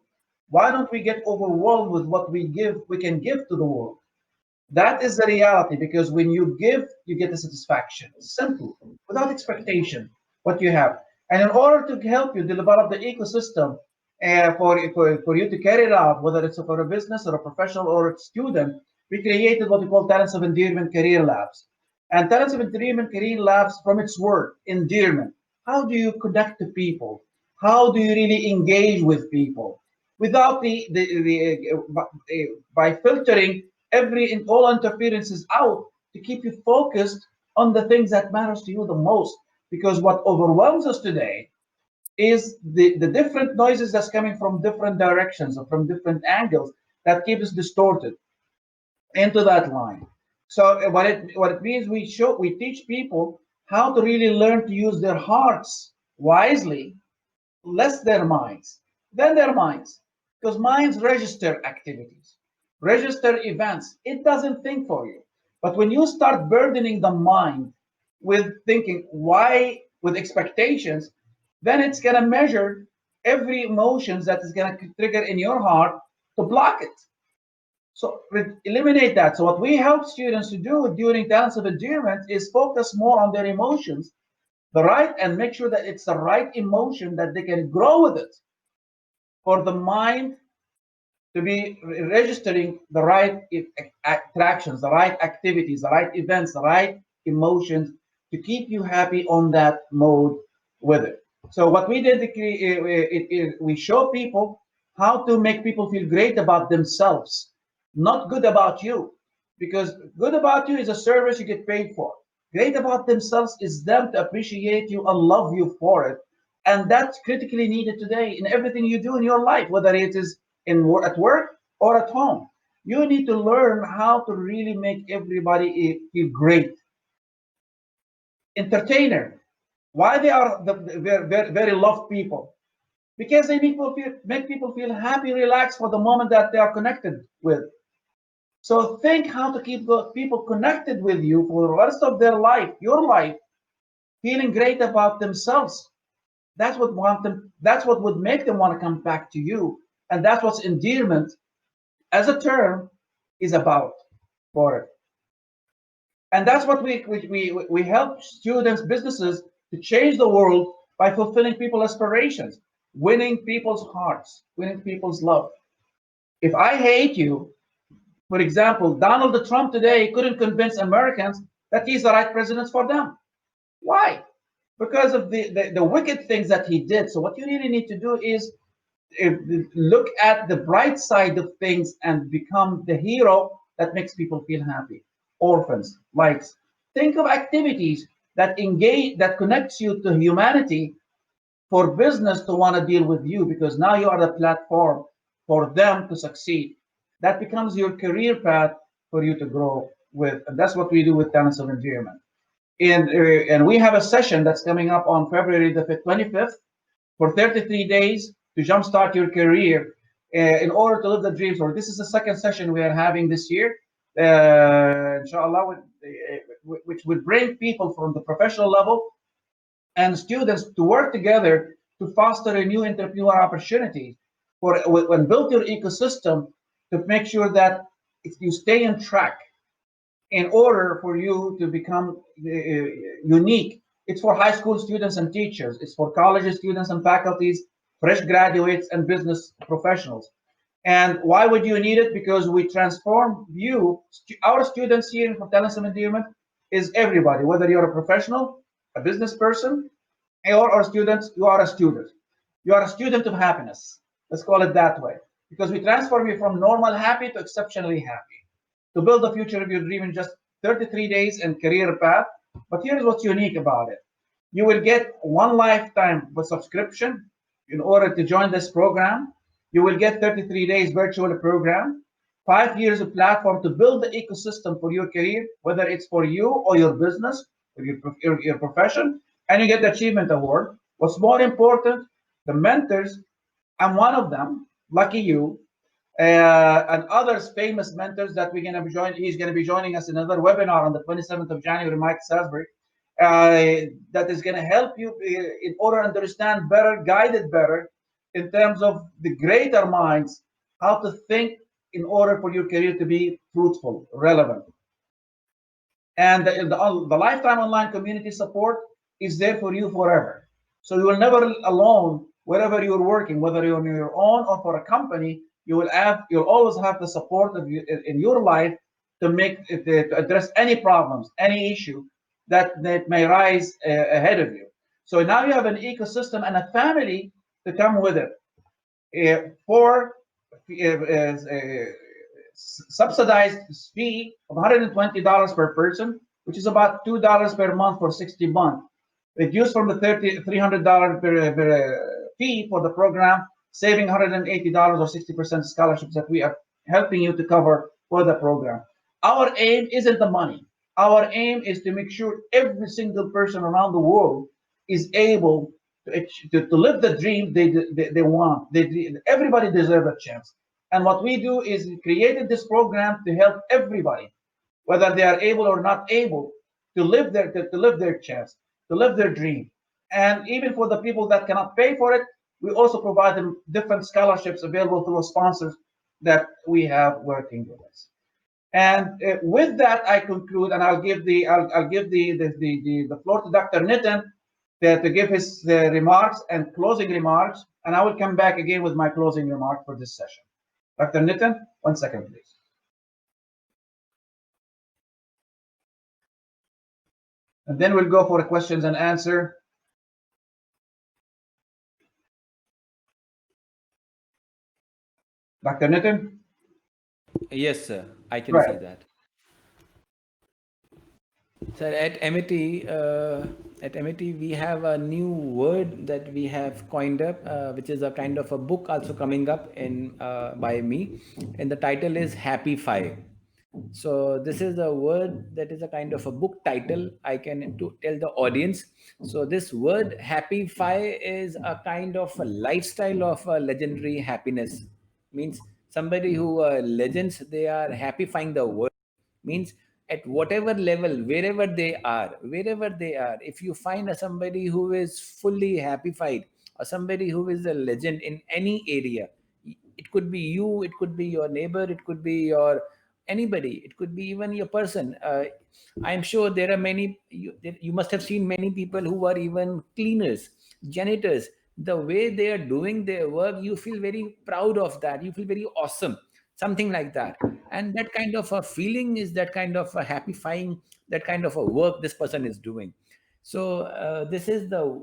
Why don't we get overwhelmed with what we can give to the world? That is the reality, because when you give, you get the satisfaction. Simple, without expectation, what you have. And in order to help you develop the ecosystem for you to carry it out, whether it's for a business or a professional or a student, we created what we call Talents of Endearment Career Labs. And Talents of Endearment Career Labs, from its word, endearment. How do you connect to people? How do you really engage with people? Without by filtering every and all interferences out to keep you focused on the things that matters to you the most. Because what overwhelms us today is the different noises that's coming from different directions or from different angles that keep us distorted into that line. So what it means, we teach people how to really learn to use their hearts wisely, less their minds, than their minds. Because minds register activities, register events. It doesn't think for you. But when you start burdening the mind with thinking, why, with expectations, then it's going to measure every emotions that is going to trigger in your heart to block it. So eliminate that. So what we help students to do during Talents of Endearment is focus more on their emotions, the right, and make sure that it's the right emotion that they can grow with it, for the mind to be registering the right attractions, the right activities, the right events, the right emotions to keep you happy on that mode with it. So what we did, we show people how to make people feel great about themselves, not good about you, because good about you is a service you get paid for. Great about themselves is them to appreciate you and love you for it, and that's critically needed today in everything you do in your life, whether it is at work or at home. You need to learn how to really make everybody feel great. Entertainer, why they are the very loved people? Because they make people feel happy, relaxed for the moment that they are connected with. So think how to keep the people connected with you for the rest of their life, your life, feeling great about themselves. That's what would make them want to come back to you. And that's what endearment as a term is about for it. And that's what we help students, businesses to change the world by fulfilling people's aspirations, winning people's hearts, winning people's love. If I hate you, for example, Donald Trump today couldn't convince Americans that he's the right president for them. Why? Because of the wicked things that he did. So what you really need to do is uh, look at the bright side of things and become the hero that makes people feel happy. Orphans, likes. Think of activities that connects you to humanity, for business to want to deal with you, because now you are the platform for them to succeed. That becomes your career path for you to grow with, and that's what we do with Talents of Endearment. And we have a session that's coming up on February the 25th for 33 days to jumpstart your career in order to live the dreams. Or this is the second session we are having this year, inshallah, which will bring people from the professional level and students to work together to foster a new entrepreneur opportunity for when build your ecosystem to make sure that if you stay on track in order for you to become unique. It's for high school students and teachers. It's for college students and faculties, fresh graduates, and business professionals. And why would you need it? Because we transform you. Our students here in Talents of Endearment is everybody, whether you're a professional, a business person, or our students, you are a student. You are a student of happiness. Let's call it that way. Because we transform you from normal happy to exceptionally happy to build the future of your dream in just 33 days and career path. But here's what's unique about it. You will get one lifetime subscription in order to join this program. You will get 33 days virtual program, 5 years of platform to build the ecosystem for your career, whether it's for you or your business or your profession, and you get the achievement award. What's more important, the mentors, I'm one of them, lucky you, and others famous mentors that we're going to be joining. He's going to be joining us in another webinar on the 27th of January, Mike Salisbury. that is going to help you in order to understand better, guided better in terms of the greater minds, how to think in order for your career to be fruitful, relevant. And the lifetime online community support is there for you forever. So you will never alone wherever you're working, whether you're on your own or for a company. You'll always have the support of you in your life to address any problems, any issue that may rise ahead of you. So now you have an ecosystem and a family to come with it. For subsidized fee of $120 per person, which is about $2 per month for 60 months, reduced from the $300 fee for the program, saving $180 or 60% scholarships that we are helping you to cover for the program. Our aim isn't the money. Our aim is to make sure every single person around the world is able to live the dream they want. Everybody deserves a chance. And what we do is we created this program to help everybody, whether they are able or not able, to live their chance, to live their dream. And even for the people that cannot pay for it, we also provide them different scholarships available through sponsors that we have working with us. And with that, I conclude, and I'll give the floor to Dr. Nitin to give his remarks and closing remarks, and I will come back again with my closing remark for this session. Dr. Nitin, 1 second, please. And then we'll go for a questions and answer. Dr. Nitin? Yes, sir. I can see Right. that. Sir, at MIT, we have a new word that we have coined up, which is a kind of a book also coming up in by me, and the title is Happy Five. So this is a word that is a kind of a book title. I can to tell the audience. So this word Happy Five is a kind of a lifestyle of a legendary happiness. Means somebody who legends, they are happifying the world, means at whatever level, wherever they are, if you find somebody who is fully happified, or somebody who is a legend in any area, it could be you, it could be your neighbor, it could be your anybody, it could be even your person. I'm sure there are many, you must have seen many people who are even cleaners, janitors. The way they are doing their work, you feel very proud of that, you feel very awesome, something like that. And that kind of a feeling is that kind of a happifying, that kind of a work this person is doing. So this is the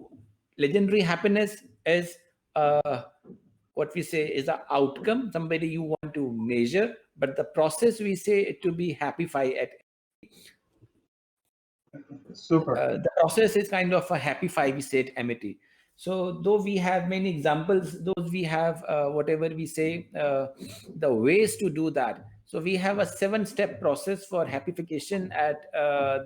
legendary happiness, is what we say is the outcome, somebody you want to measure, but the process we say it to be happify at. Super. The process is kind of a happy five state amity. So though we have many examples, those we have whatever we say, the ways to do that. So we have a 7-step process for happification at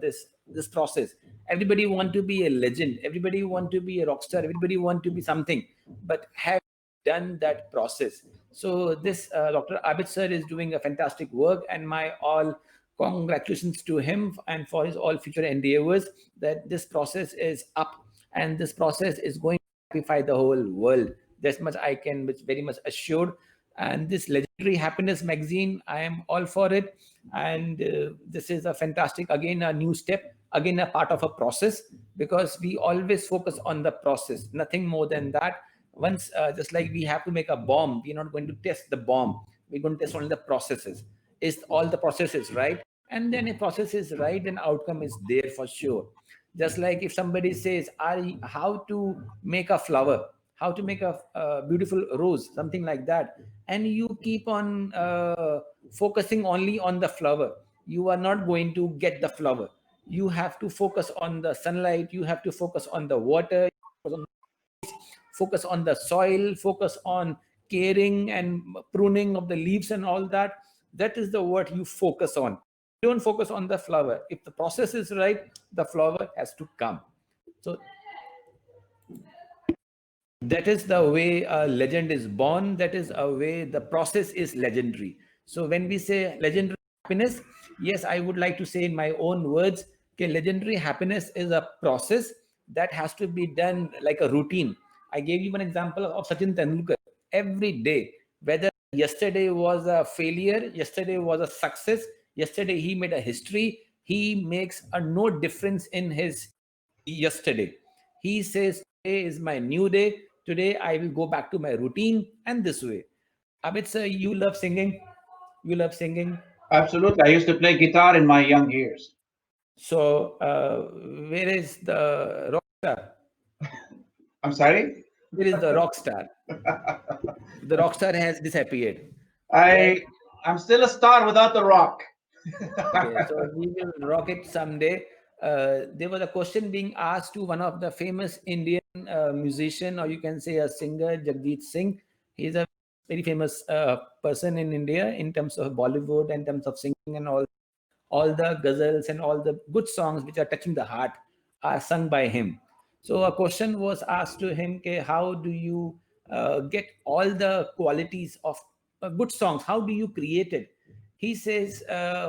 this process. Everybody want to be a legend, everybody want to be a rock star, everybody want to be something, but have done that process. So this Dr. Abid sir is doing a fantastic work, and my all congratulations to him and for his all future endeavors, that this process is up and this process is going to happify the whole world. That's much I can very much assured. And this legendary happiness magazine, I am all for it. And this is a fantastic, again, a new step, again, a part of a process, because we always focus on the process, nothing more than that. Once, just like we have to make a bomb, we're not going to test the bomb, we're going to test only the processes. Is all the processes right? And then if process is right, then outcome is there for sure. Just like if somebody says, how to make a flower, how to make a beautiful rose, something like that, and you keep on focusing only on the flower, you are not going to get the flower. You have to focus on the sunlight, you have to focus on the water, focus on the soil, focus on caring and pruning of the leaves and all that. That is the what you focus on. Don't focus on the flower. If the process is right, the flower has to come. So that is the way a legend is born. That is a way the process is legendary. So when we say legendary happiness, yes, I would like to say in my own words, Okay, legendary happiness is a process that has to be done like a routine. I gave you one example of Sachin Tendulkar. Every day, whether yesterday was a failure, yesterday was a success, yesterday he made a history, he makes a no difference in his yesterday. He says, today is my new day. Today I will go back to my routine and this way. Amit sir, you love singing. You love singing. Absolutely. I used to play guitar in my young years. So, where is the rock star? I'm sorry. Where is the rock star? The rock star has disappeared. Then, I I'm still a star without the rock. okay, so we will rock it someday. There was a question being asked to one of the famous Indian musician, or you can say a singer, Jagjeet Singh. He's a very famous person in India in terms of Bollywood, in terms of singing and all the ghazals and all the good songs which are touching the heart are sung by him. So a question was asked to him, ke, how do you get all the qualities of good songs? How do you create it? He says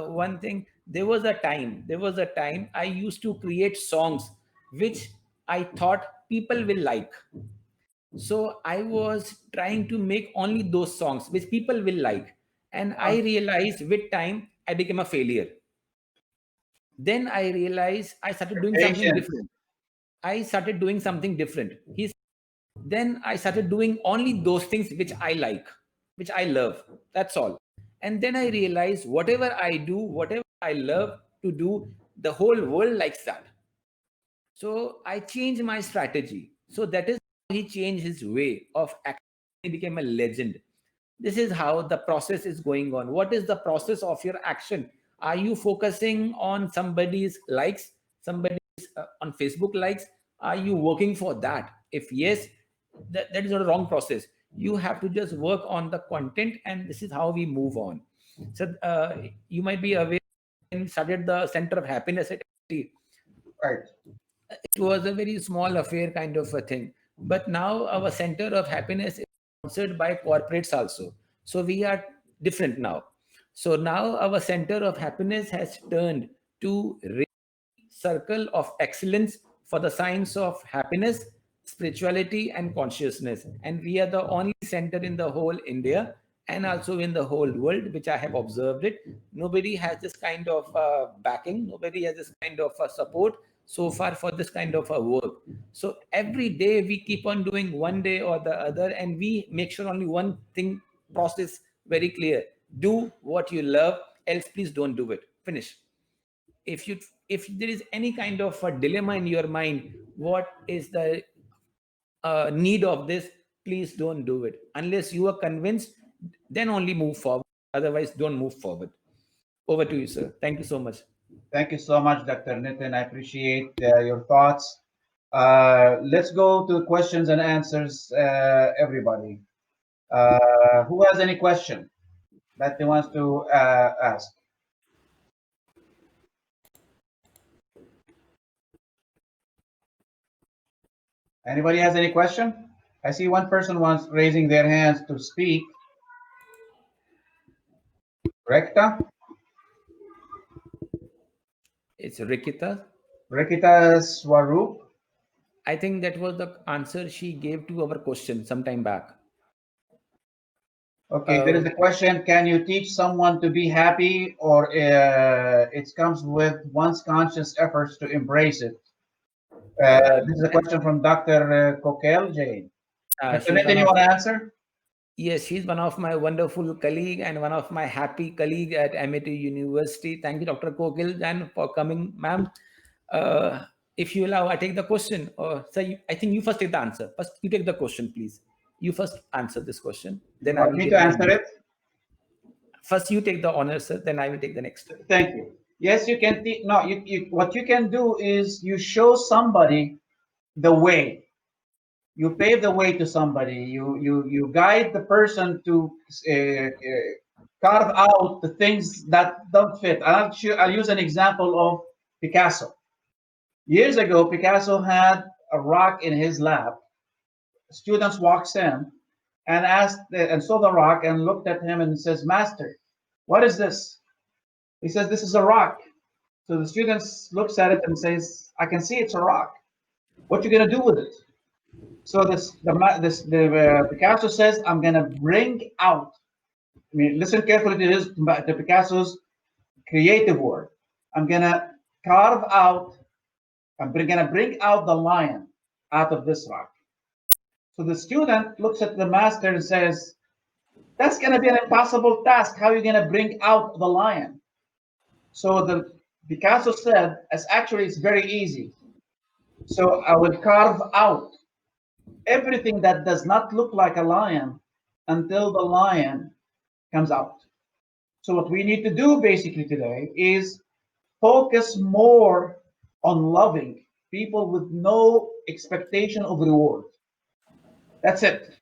one thing, there was a time I used to create songs which I thought people will like. So I was trying to make only those songs which people will like. And I realized with time, I became a failure. Then I realized I started doing something Patient. different. I started doing something different. Then I started doing only those things which I like, which I love. That's all. And then I realized whatever I do, whatever I love to do, the whole world likes that. So I changed my strategy. So that is how he changed his way of acting. He became a legend. This is how the process is going on. What is the process of your action? Are you focusing on somebody's likes, somebody's on Facebook likes? Are you working for that? If yes, that is not a wrong process. You have to just work on the content, and this is how we move on. So you might be aware when we started the Center of Happiness at MIT, Right. it was a very small affair kind of a thing. But now our Center of Happiness is sponsored by corporates also. So we are different now. So now our Center of Happiness has turned to circle of excellence for the science of happiness, spirituality, and consciousness. And we are the only center in the whole India and also in the whole world, which I have observed it. Nobody has this kind of backing, nobody has this kind of support so far for this kind of work. So every day we keep on doing one day or the other, and we make sure only one thing process very clear. Do what you love, else please don't do it. Finish. If there is any kind of a dilemma in your mind, what is the need of this, please don't do it unless you are convinced. Then only move forward, otherwise don't move forward. Over to you, sir. Thank you so much. Thank you so much, Dr. Nitin. I appreciate your thoughts. Let's go to questions and answers, everybody. Who has any question that they wants to ask? Anybody has any question? I see one person wants raising their hands to speak. Rekta? It's Rikita. Rikita Swaroop? I think that was the answer she gave to our question some time back. Okay, there uh, is a question. Can you teach someone to be happy, or it comes with one's conscious efforts to embrace it? uh, This is a question from Dr. Kokel Jane. Dr. she's one Nitin, you of want to answer? Yes, she's one of my wonderful colleague and one of my happy colleague at MIT University. Thank you, Dr. Kokil, and for coming, ma'am. Uh, if you allow, I take the question. Or sir, I think you first take the answer. First, you take the question, please. You first answer this question. You Then I want will me to give my answer next. it? First, you take the honor, sir. Then I will take the next. Thank you. Yes, you can. No, what you can do is you show somebody the way. You pave the way to somebody. You guide the person to carve out the things that don't fit. I'll use an example of Picasso. Years ago, Picasso had a rock in his lab. Students walks in and saw the rock and looked at him and says, "Master, what is this?" He says, "This is a rock." So the student looks at it and says, "I can see it's a rock. What you gonna do with it?" So the Picasso says, "I'm gonna bring out." I mean, listen carefully to to Picasso's creative word. I'm gonna carve out. Gonna bring out the lion out of this rock. So the student looks at the master and says, "That's gonna be an impossible task. How are you gonna bring out the lion?" So the Picasso said, "As actually, it's very easy. So I will carve out everything that does not look like a lion until the lion comes out." So what we need to do basically today is focus more on loving people with no expectation of reward. That's it.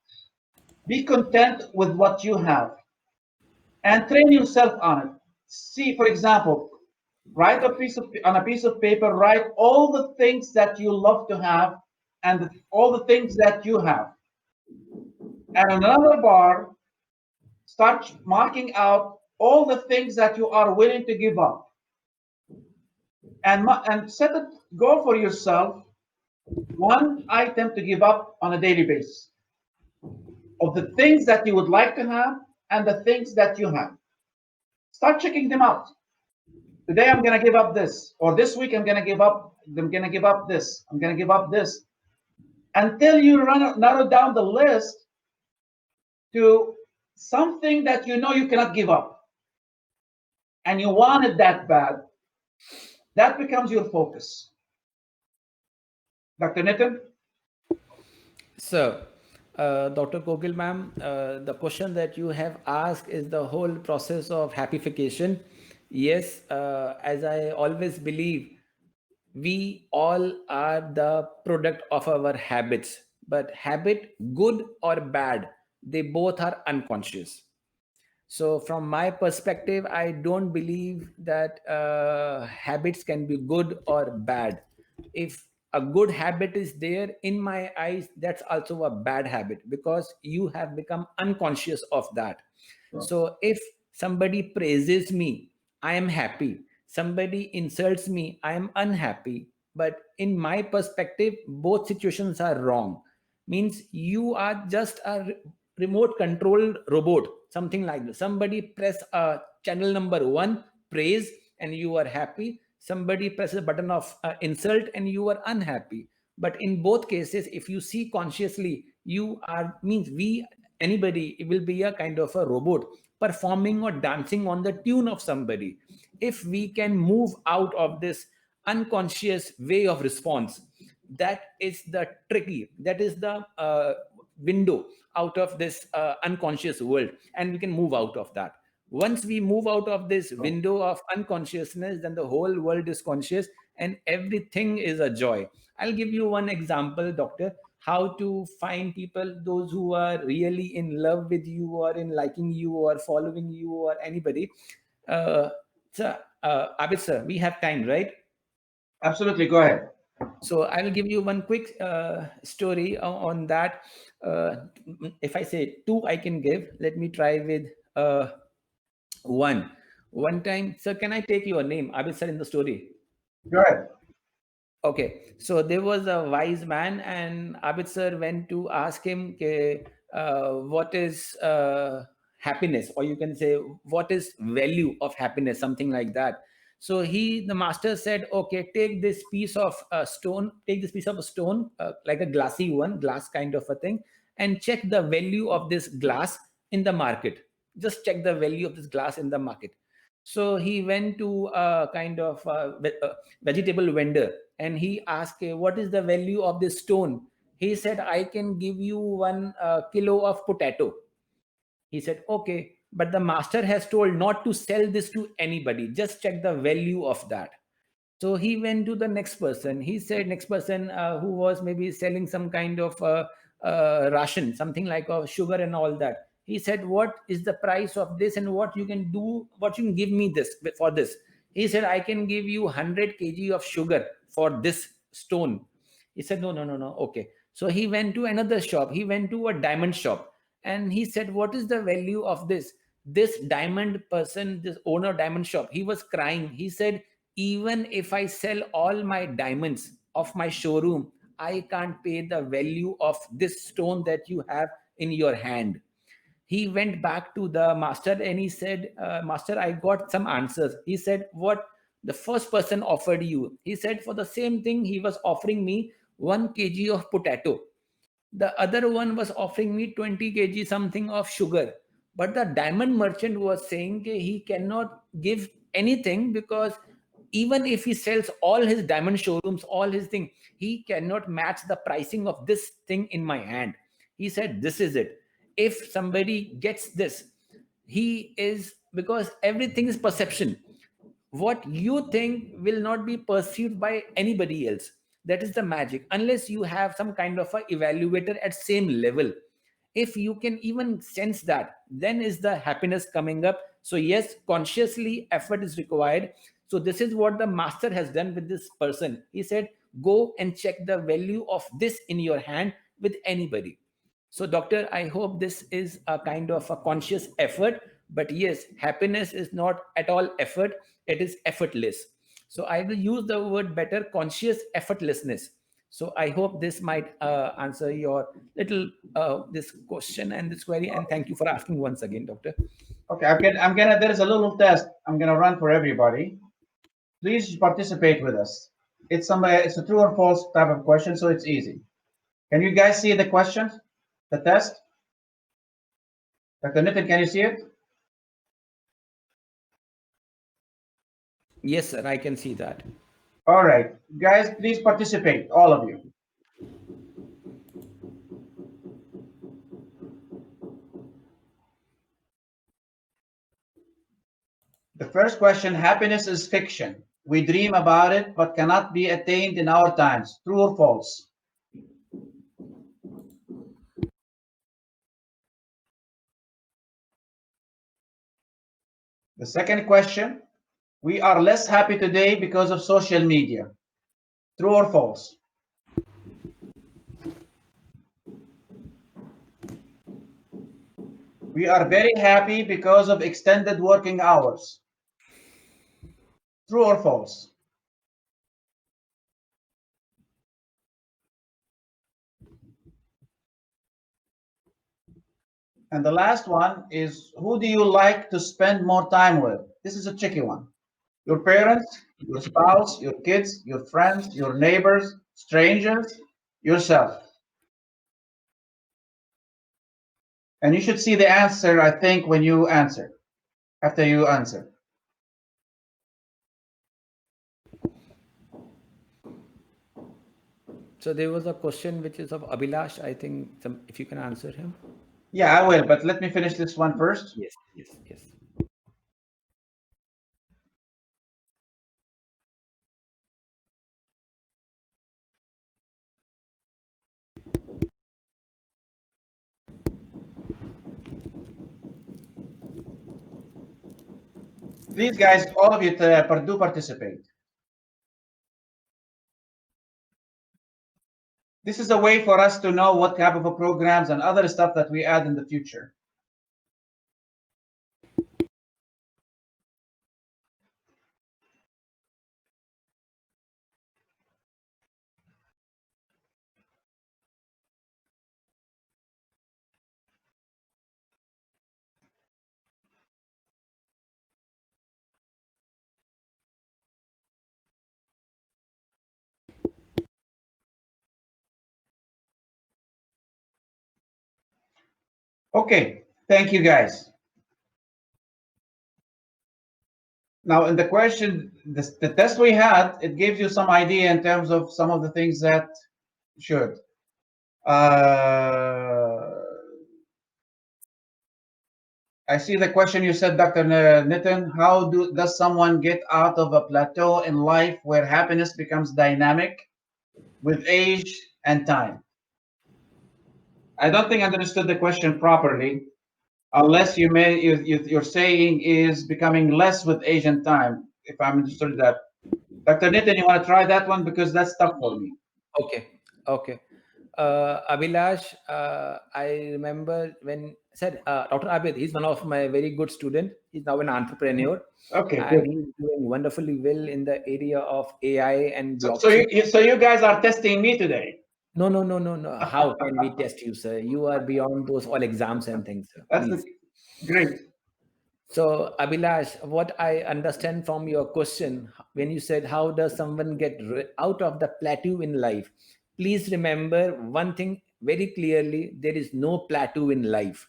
Be content with what you have and train yourself on it. See, for example, write on a piece of paper, write all the things that you love to have and all the things that you have. And on another bar, start marking out all the things that you are willing to give up, and set a goal for yourself, one item to give up on a daily basis of the things that you would like to have and the things that you have. Start checking them out. Today I'm going to give up this, or this week I'm going to give up this. I'm going to give up this until you narrow down the list to something that you know you cannot give up and you want it that bad. That becomes your focus. Dr. Nitin? So, Dr. Kokil ma'am, the question that you have asked is the whole process of happification. Yes, as I always believe, we all are the product of our habits, but habit, good or bad, they both are unconscious. So, from my perspective, I don't believe that habits can be good or bad. If a good habit is there, in my eyes, that's also a bad habit because you have become unconscious of that. Sure. So, if somebody praises me, I am happy. Somebody insults me, I am unhappy. But in my perspective, both situations are wrong. Means you are just a remote controlled robot, something like this. Somebody press channel number 1 praise and you are happy, somebody presses a button of insult and you are unhappy. But in both cases, if you see consciously, you are means we anybody, it will be a kind of a robot performing or dancing on the tune of somebody. If we can move out of this unconscious way of response, that is the tricky, that is the window out of this unconscious world, and we can move out of that. Once we move out of this Sure. window of unconsciousness, then the whole world is conscious and everything is a joy. I'll give you one example, doctor, how to find people, those who are really in love with you or in liking you or following you or anybody. uh, Abid sir, we have time, right? Absolutely. Go ahead. So I will give you one quick story on that. If I say two, I can give. Let me try with one. One time, sir, can I take your name, Abid sir, in the story? Go ahead. Okay, so there was a wise man, and Abid sir went to ask him, "Okay, what is happiness, or you can say, what is value of happiness, something like that." So the master said, "Okay, take this piece of stone, take this piece of a stone, like a glassy one, glass kind of a thing, and check the value of this glass in the market. Just check the value of this glass in the market." So he went to a kind of vegetable vendor and he asked, "What is the value of this stone?" He said, "I can give you 1 kilo of potato." He said, "Okay, but the master has told not to sell this to anybody. Just check the value of that." So he went to the next person. He said, next person who was maybe selling some kind of ration, something like sugar and all that. He said, "What is the price of this and what you can do, what you can give me this for this?" He said, "I can give you 100 kg of sugar for this stone." He said, "No, no, no, no." Okay. So he went to another shop. He went to a diamond shop and he said, "What is the value of this?" This diamond person, this owner of diamond shop, he was crying. He said, Even if I sell all my diamonds of my showroom, I can't pay the value of this stone that you have in your hand. He went back to the master and he said, Master, I got some answers. He said, what the first person offered you? He said, for the same thing, he was offering me 1 kg of potato. The other one was offering me 20 kg something of sugar. But the diamond merchant was saying he cannot give anything, because even if he sells all his diamond showrooms, all his thing, he cannot match the pricing of this thing in my hand. He said, this is it. If somebody gets this, he is, because everything is perception. What you think will not be perceived by anybody else. That is the magic. Unless you have some kind of a evaluator at same level, if you can even sense that, then is the happiness coming up. So yes, consciously effort is required. So this is what the master has done with this person. He said, go and check the value of this in your hand with anybody. So, doctor, I hope this is a kind of a conscious effort. But yes, happiness is not at all effort, it is effortless. So, I will use the word better, conscious effortlessness. So, I hope this might answer your little this question and this query. And thank you for asking once again, doctor. Okay, I'm gonna. There is a little test I'm gonna run for everybody. Please participate with us. It's a true or false type of question, so it's easy. Can you guys see the question, the test? Dr. Nitin, can you see it? Yes, sir, I can see that. All right, guys, please participate, all of you. The first question: happiness is fiction. We dream about it, but cannot be attained in our times. True or false? The second question: we are less happy today because of social media. True or false? We are very happy because of extended working hours. True or false? And the last one is: who do you like to spend more time with? This is a tricky one. Your parents, your spouse, your kids, your friends, your neighbors, strangers, yourself. And you should see the answer, I think, when you answer, after you answer. So there was a question which is of Abhilash. I think if you can answer him. Yeah, I will, but let me finish this one first. Yes, yes, yes. Please, guys, all of you do participate. This is a way for us to know what type of programs and other stuff that we add in the future. Okay, thank you, guys. Now, in the question, the test we had, it gives you some idea in terms of some of the things that should. Uh, I see the question you said, Dr. Nitin. How does someone get out of a plateau in life where happiness becomes dynamic with age and time? I don't think I understood the question properly, unless you're saying is becoming less with age and time. If I understood that, Dr. Nitin, you want to try that one because that's tough for me. Okay, okay. Abhilash, I remember when said Dr. Abid, he's one of my very good student. He's now an entrepreneur, Okay, and good. he's doing wonderfully well in the area of AI and So, so blockchain. you guys are testing me today. No, no, no, no, no. How can we test you, sir? You are beyond those all exams and things, sir. That's Please. great. So, Abhilash, what I understand from your question, when you said, how does someone get out of the plateau in life? Please remember one thing very clearly, there is no plateau in life.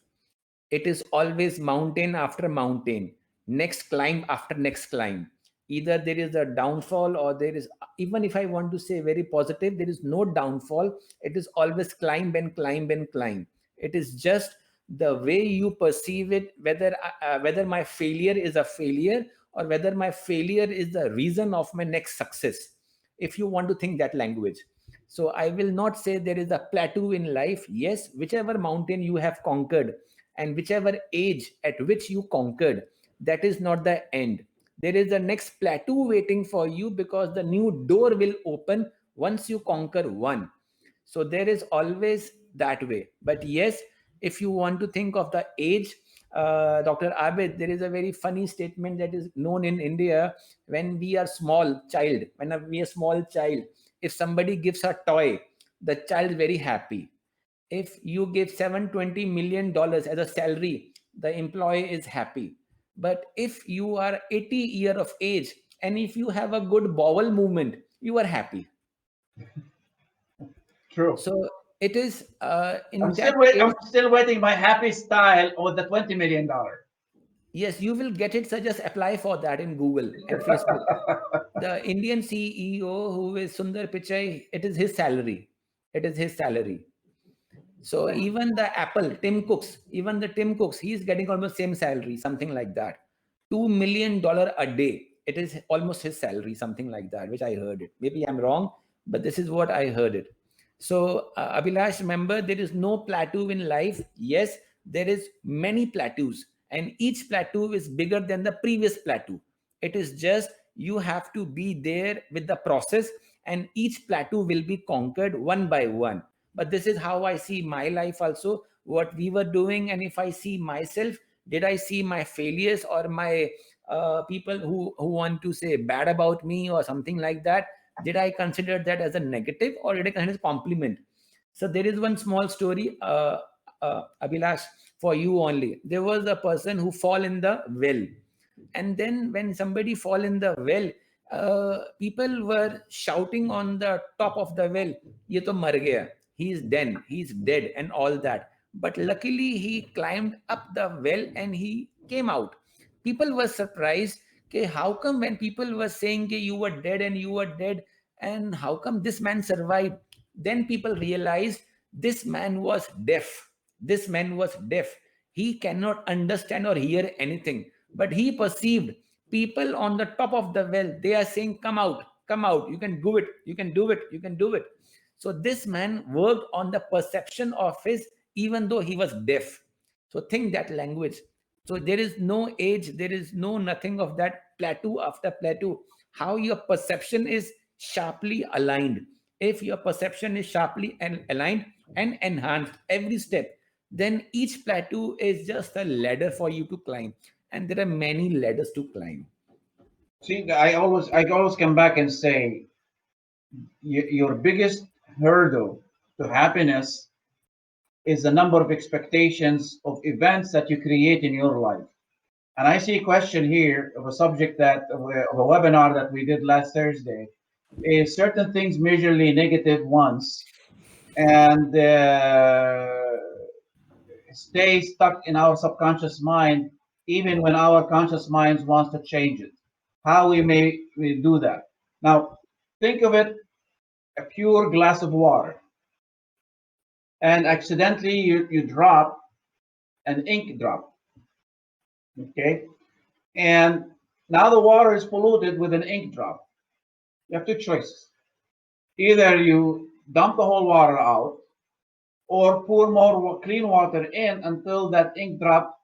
It is always mountain after mountain, next climb after next climb. Either there is a downfall, or there is, even if I want to say very positive, there is no downfall. It is always climb and climb and climb. It is just the way you perceive it, whether my failure is a failure, or whether my failure is the reason of my next success, if you want to think that language. So I will not say there is a plateau in life. Yes, whichever mountain you have conquered, and whichever age at which you conquered, that is not the end. There is a next plateau waiting for you, because the new door will open once you conquer one. So there is always that way. But yes, if you want to think of the age, Dr. Abid, there is a very funny statement that is known in India. When we are small child, when we are small child, if somebody gives a toy, the child is very happy. If you give $720 million as a salary, the employee is happy. But if you are 80 year of age, and if you have a good bowel movement, you are happy. True. So it is in that I'm case. still waiting my happy style or the $20 million. Yes, you will get it. So just apply for that in Google and Facebook. The Indian CEO, who is Sundar Pichai, it is his salary. It is his salary. So even the Apple, even the Tim Cooks, he's getting almost same salary, something like that. $2 million a day. It is almost his salary, something like that, which I heard it. Maybe I'm wrong, but this is what I heard it. So Abhilash, remember, there is no plateau in life. Yes, there is many plateaus, and each plateau is bigger than the previous plateau. It is just you have to be there with the process, and each plateau will be conquered one by one. But this is how I see my life also, what we were doing. And if I see myself, did I see my failures, or my people who want to say bad about me or something like that, did I consider that as a negative, or did I consider it as compliment? So there is one small story, Abhilash, for you only. There was a person who fall in the well, and then when somebody fall in the well, people were shouting on the top of the well, "Ye to mar gaya, he's dead," and all that. But luckily, he climbed up the well and he came out. People were surprised. Okay, how come when people were saying, okay, you were dead and you were dead, and how come this man survived? Then people realized this man was deaf. This man was deaf. He cannot understand or hear anything, but he perceived people on the top of the well. They are saying, come out, you can do it, you can do it, you can do it. So this man worked on the perception of his, even though he was deaf. So think that language. So there is no age, there is no nothing of that plateau after plateau. How your perception is sharply aligned. If your perception is sharply and aligned and enhanced every step, then each plateau is just a ladder for you to climb. And there are many ladders to climb. See, I always come back and say your biggest hurdle to happiness is the number of expectations of events that you create in your life. And I see a question here of a subject of a webinar that we did last Thursday is certain things majorly negative once and stay stuck in our subconscious mind even when our conscious minds wants to change it. How we do that? Now, think of it a pure glass of water, and accidentally you drop an ink drop. Okay, and now the water is polluted with an ink drop. You have two choices. Either you dump the whole water out or pour more clean water in until that ink drop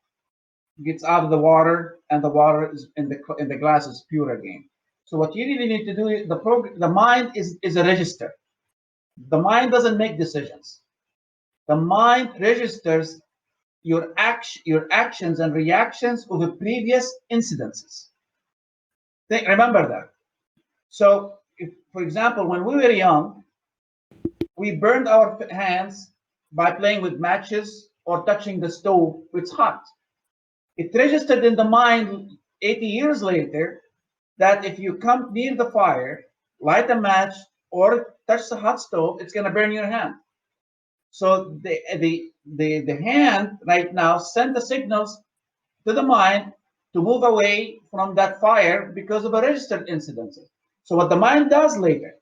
gets out of the water and the water is in the glass is pure again. So what you really need to do is the mind is a register. The mind doesn't make decisions. The mind registers your actions and reactions of the previous incidences. Remember that. So, if, for example, when we were young, we burned our hands by playing with matches or touching the stove, it's hot. It registered in the mind 80 years later that if you come near the fire, light a match, or touch the hot stove, it's going to burn your hand. So the hand right now send the signals to the mind to move away from that fire because of a registered incident. So what the mind does later,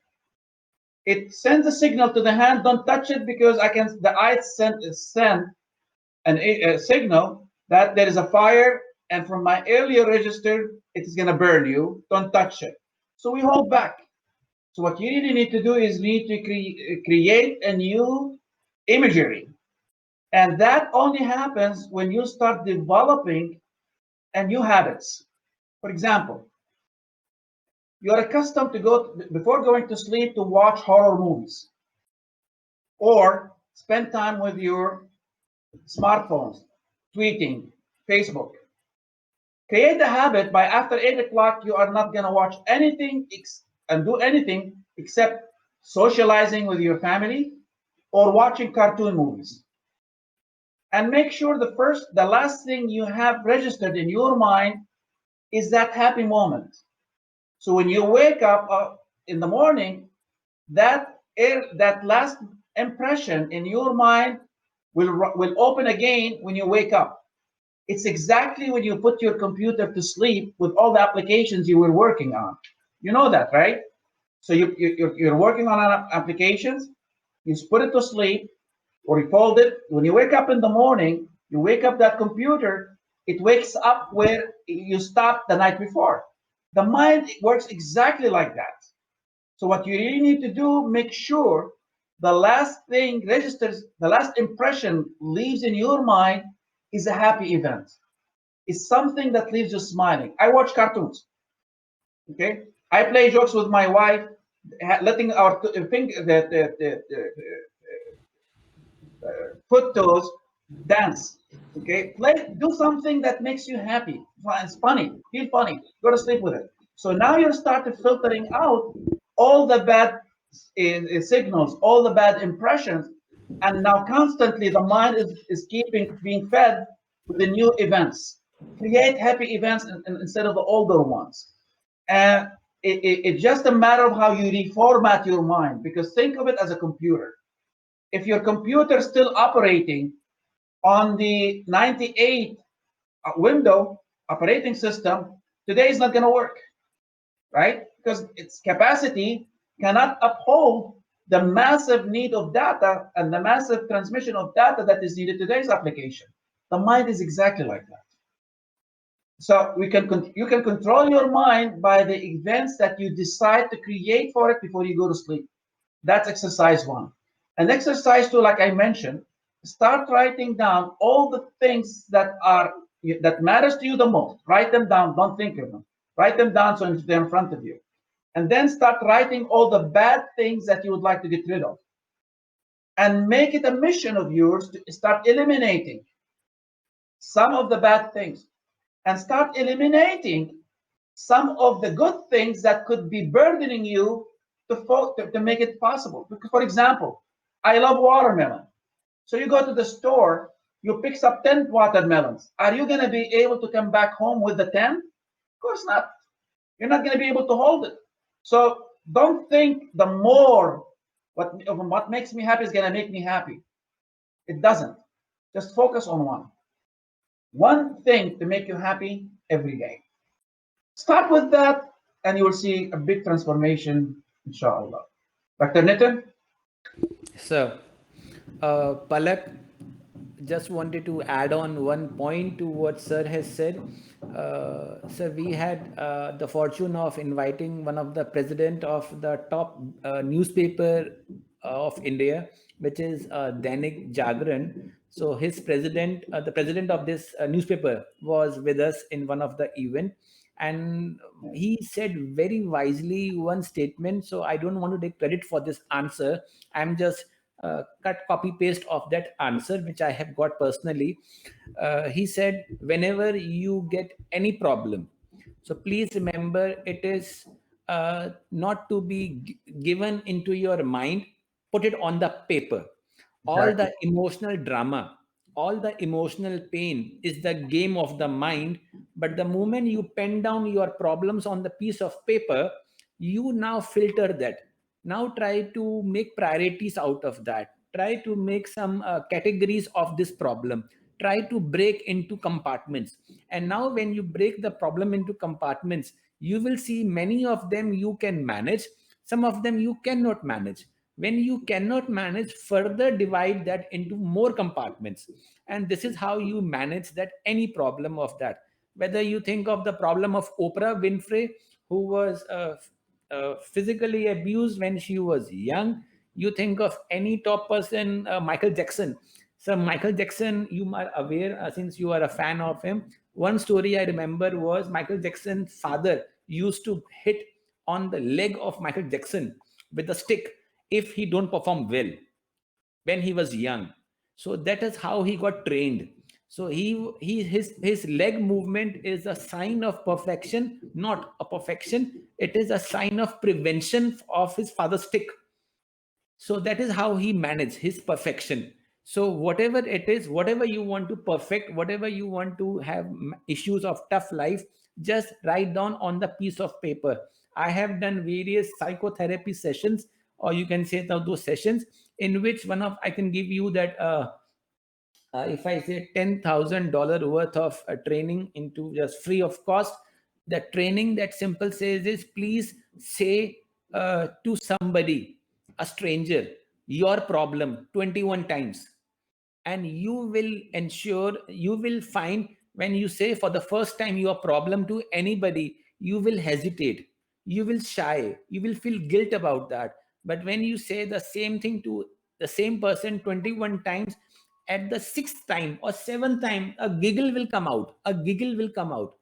it sends a signal to the hand, don't touch it because I can. The eyes send a signal that there is a fire, and from my earlier register, it is going to burn you. Don't touch it. So we hold back. So what you really need to do is need to create a new imagery, and that only happens when you start developing a new habits. For example, you're accustomed to go before going to sleep to watch horror movies or spend time with your smartphones, tweeting, Facebook. Create a habit by after 8 o'clock, you are not going to watch anything and do anything except socializing with your family or watching cartoon movies. And make sure the last thing you have registered in your mind is that happy moment. So when you wake up in the morning, that last impression in your mind will open again when you wake up. It's exactly when you put your computer to sleep with all the applications you were working on. You know that, right? So you're working on applications, you put it to sleep or you fold it. When you wake up in the morning, you wake up that computer, it wakes up where you stopped the night before. The mind works exactly like that. So what you really need to do, make sure the last thing registers, the last impression leaves in your mind is a happy event. It's something that leaves you smiling. I watch cartoons. Okay, I play jokes with my wife, letting our foot toes dance. Okay, do something that makes you happy. It's funny, feel funny. Go to sleep with it. So now you started filtering out all the bad signals, all the bad impressions, and now constantly the mind is keeping being fed with the new events. Create happy events instead of the older ones. And it's just a matter of how you reformat your mind, because think of it as a computer. If your computer is still operating on the 98 window operating system, today is not going to work, right? Because its capacity cannot uphold the massive need of data and the massive transmission of data that is needed today's application. The mind is exactly like that. So you can control your mind by the events that you decide to create for it before you go to sleep. That's exercise one. And exercise two, like I mentioned, start writing down all the things that matters to you the most. Write them down. Don't think of them. Write them down so they're in front of you. And then start writing all the bad things that you would like to get rid of. And make it a mission of yours to start eliminating some of the bad things and start eliminating some of the good things that could be burdening you to make it possible. Because, for example, I love watermelon. So you go to the store, you pick up 10 watermelons. Are you going to be able to come back home with the 10? Of course not. You're not going to be able to hold it. So don't think the more what makes me happy is going to make me happy. It doesn't. Just focus on one thing to make you happy every day. Start with that, and you will see a big transformation, inshallah. Dr. Nitin? So, Palak, just wanted to add on one point to what Sir has said. Sir, we had the fortune of inviting one of the president of the top newspaper of India, which is Dainik Jagran. So his president, the president of this newspaper, was with us in one of the event, And he said very wisely one statement, so I don't want to take credit for this answer. I'm just cut copy paste of that answer which I have got personally. He said, whenever you get any problem, so please remember, it is not to be given into your mind, put it on the paper. All Exactly. the emotional drama, all the emotional pain is the game of the mind. But the moment you pen down your problems on the piece of paper, you now filter that. Now try to make priorities out of that. Try to make some categories of this problem. Try to break into compartments. And now, when you break the problem into compartments, you will see many of them you can manage, some of them you cannot manage. When you cannot manage, further divide that into more compartments. And this is how you manage that any problem of that. Whether you think of the problem of Oprah Winfrey, who was physically abused when she was young. You think of any top person, Michael Jackson. So Michael Jackson, you are aware, since you are a fan of him. One story I remember was Michael Jackson's father used to hit on the leg of Michael Jackson with a stick if he don't perform well when he was young. So that is how he got trained. So his leg movement is a sign of perfection, not a perfection. It is a sign of prevention of his father's stick. So that is how he managed his perfection. So whatever it is, whatever you want to perfect, whatever you want to have issues of tough life, just write down on the piece of paper. I have done various psychotherapy sessions, or you can say those sessions in which one of I can give you that if I say $10,000 worth of training into just free of cost. The training that simple says is, please say to somebody, a stranger, your problem 21 times. And you will ensure, you will find, when you say for the first time your problem to anybody, you will hesitate, you will shy, you will feel guilt about that. But when you say the same thing to the same person 21 times, at the sixth time or seventh time, a giggle will come out, a giggle will come out.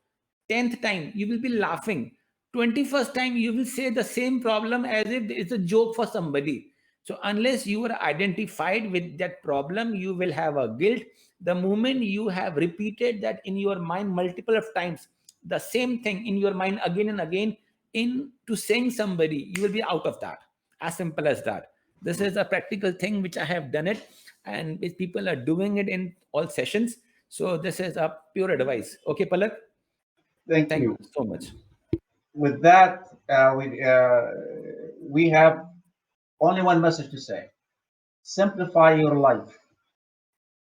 10th time you will be laughing. 21st time you will say the same problem as if it's a joke for somebody. So unless you are identified with that problem, you will have a guilt. The moment you have repeated that in your mind multiple of times, the same thing in your mind again and again, into saying somebody, you will be out of that. As simple as that. This is a practical thing which I have done it, and which people are doing it in all sessions. So this is a pure advice. Okay, Palak. Thank Thank you. you so much. With that, we have only one message to say: simplify your life,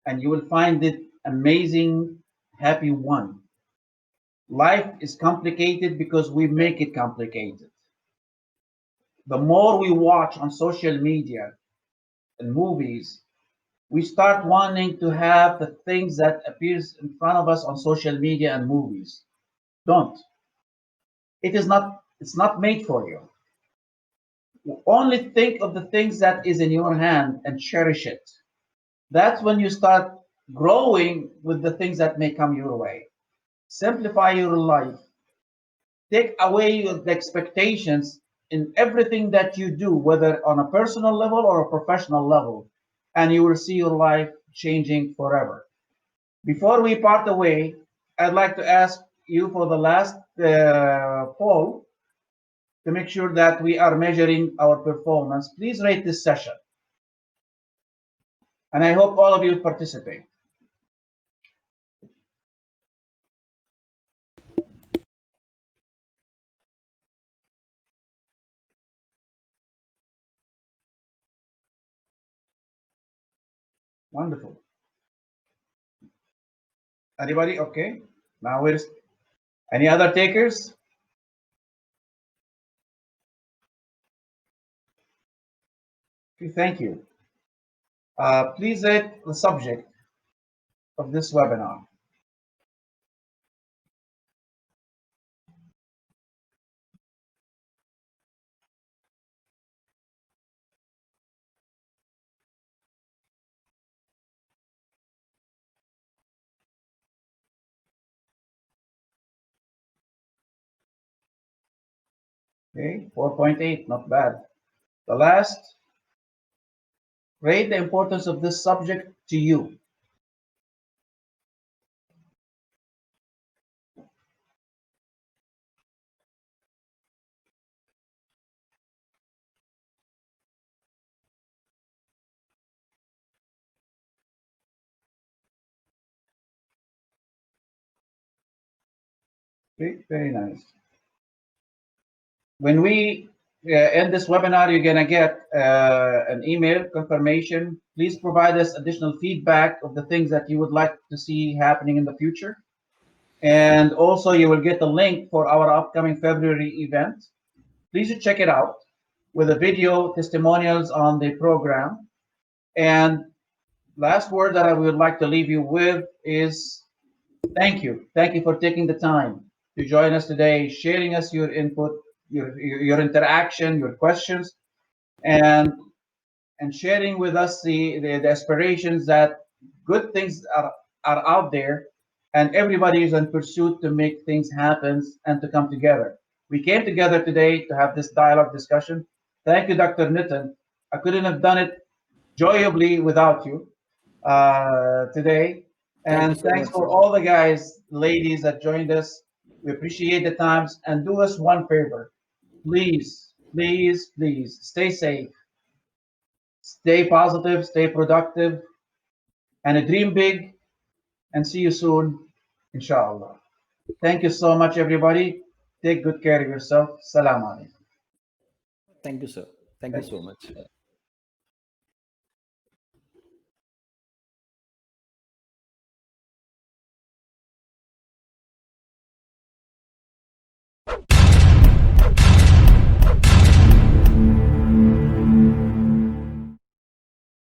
and you will find it amazing, happy one. Life is complicated because we make it complicated. The more we watch on social media and movies, we start wanting to have the things that appears in front of us on social media and movies. Don't. It is not. It's not made for you. Only think of the things that is in your hand and cherish it. That's when you start growing with the things that may come your way. Simplify your life. Take away the expectations in everything that you do, whether on a personal level or a professional level, and you will see your life changing forever. Before we part away, I'd like to ask you for the last poll to make sure that we are measuring our performance. Please rate this session, and I hope all of you participate. Wonderful. Anybody? Okay. Now, where's any other takers? Okay, thank you. Please rate the subject of this webinar. Okay, 4.8, not bad. The last, rate the importance of this subject to you. Okay, very nice. When we end this webinar, you're going to get an email confirmation. Please provide us additional feedback of the things that you would like to see happening in the future. And also, you will get the link for our upcoming February event. Please check it out with the video testimonials on the program. And last word that I would like to leave you with is thank you. Thank you for taking the time to join us today, sharing us your input, your interaction, your questions, and sharing with us the aspirations that good things are out there, and everybody is in pursuit to make things happen and to come together. We came together today to have this dialogue discussion. Thank you, Dr. Nitin. I couldn't have done it joyably without you today. Thank you And so thanks much, for sir. all the guys, ladies that joined us. We appreciate the times and do us one favor. Please, please, please stay safe, stay positive, stay productive, and dream big. And see you soon, inshallah. Thank you so much, everybody. Take good care of yourself. Salam alaikum. Thank you, sir. Thank you Thank so you. much.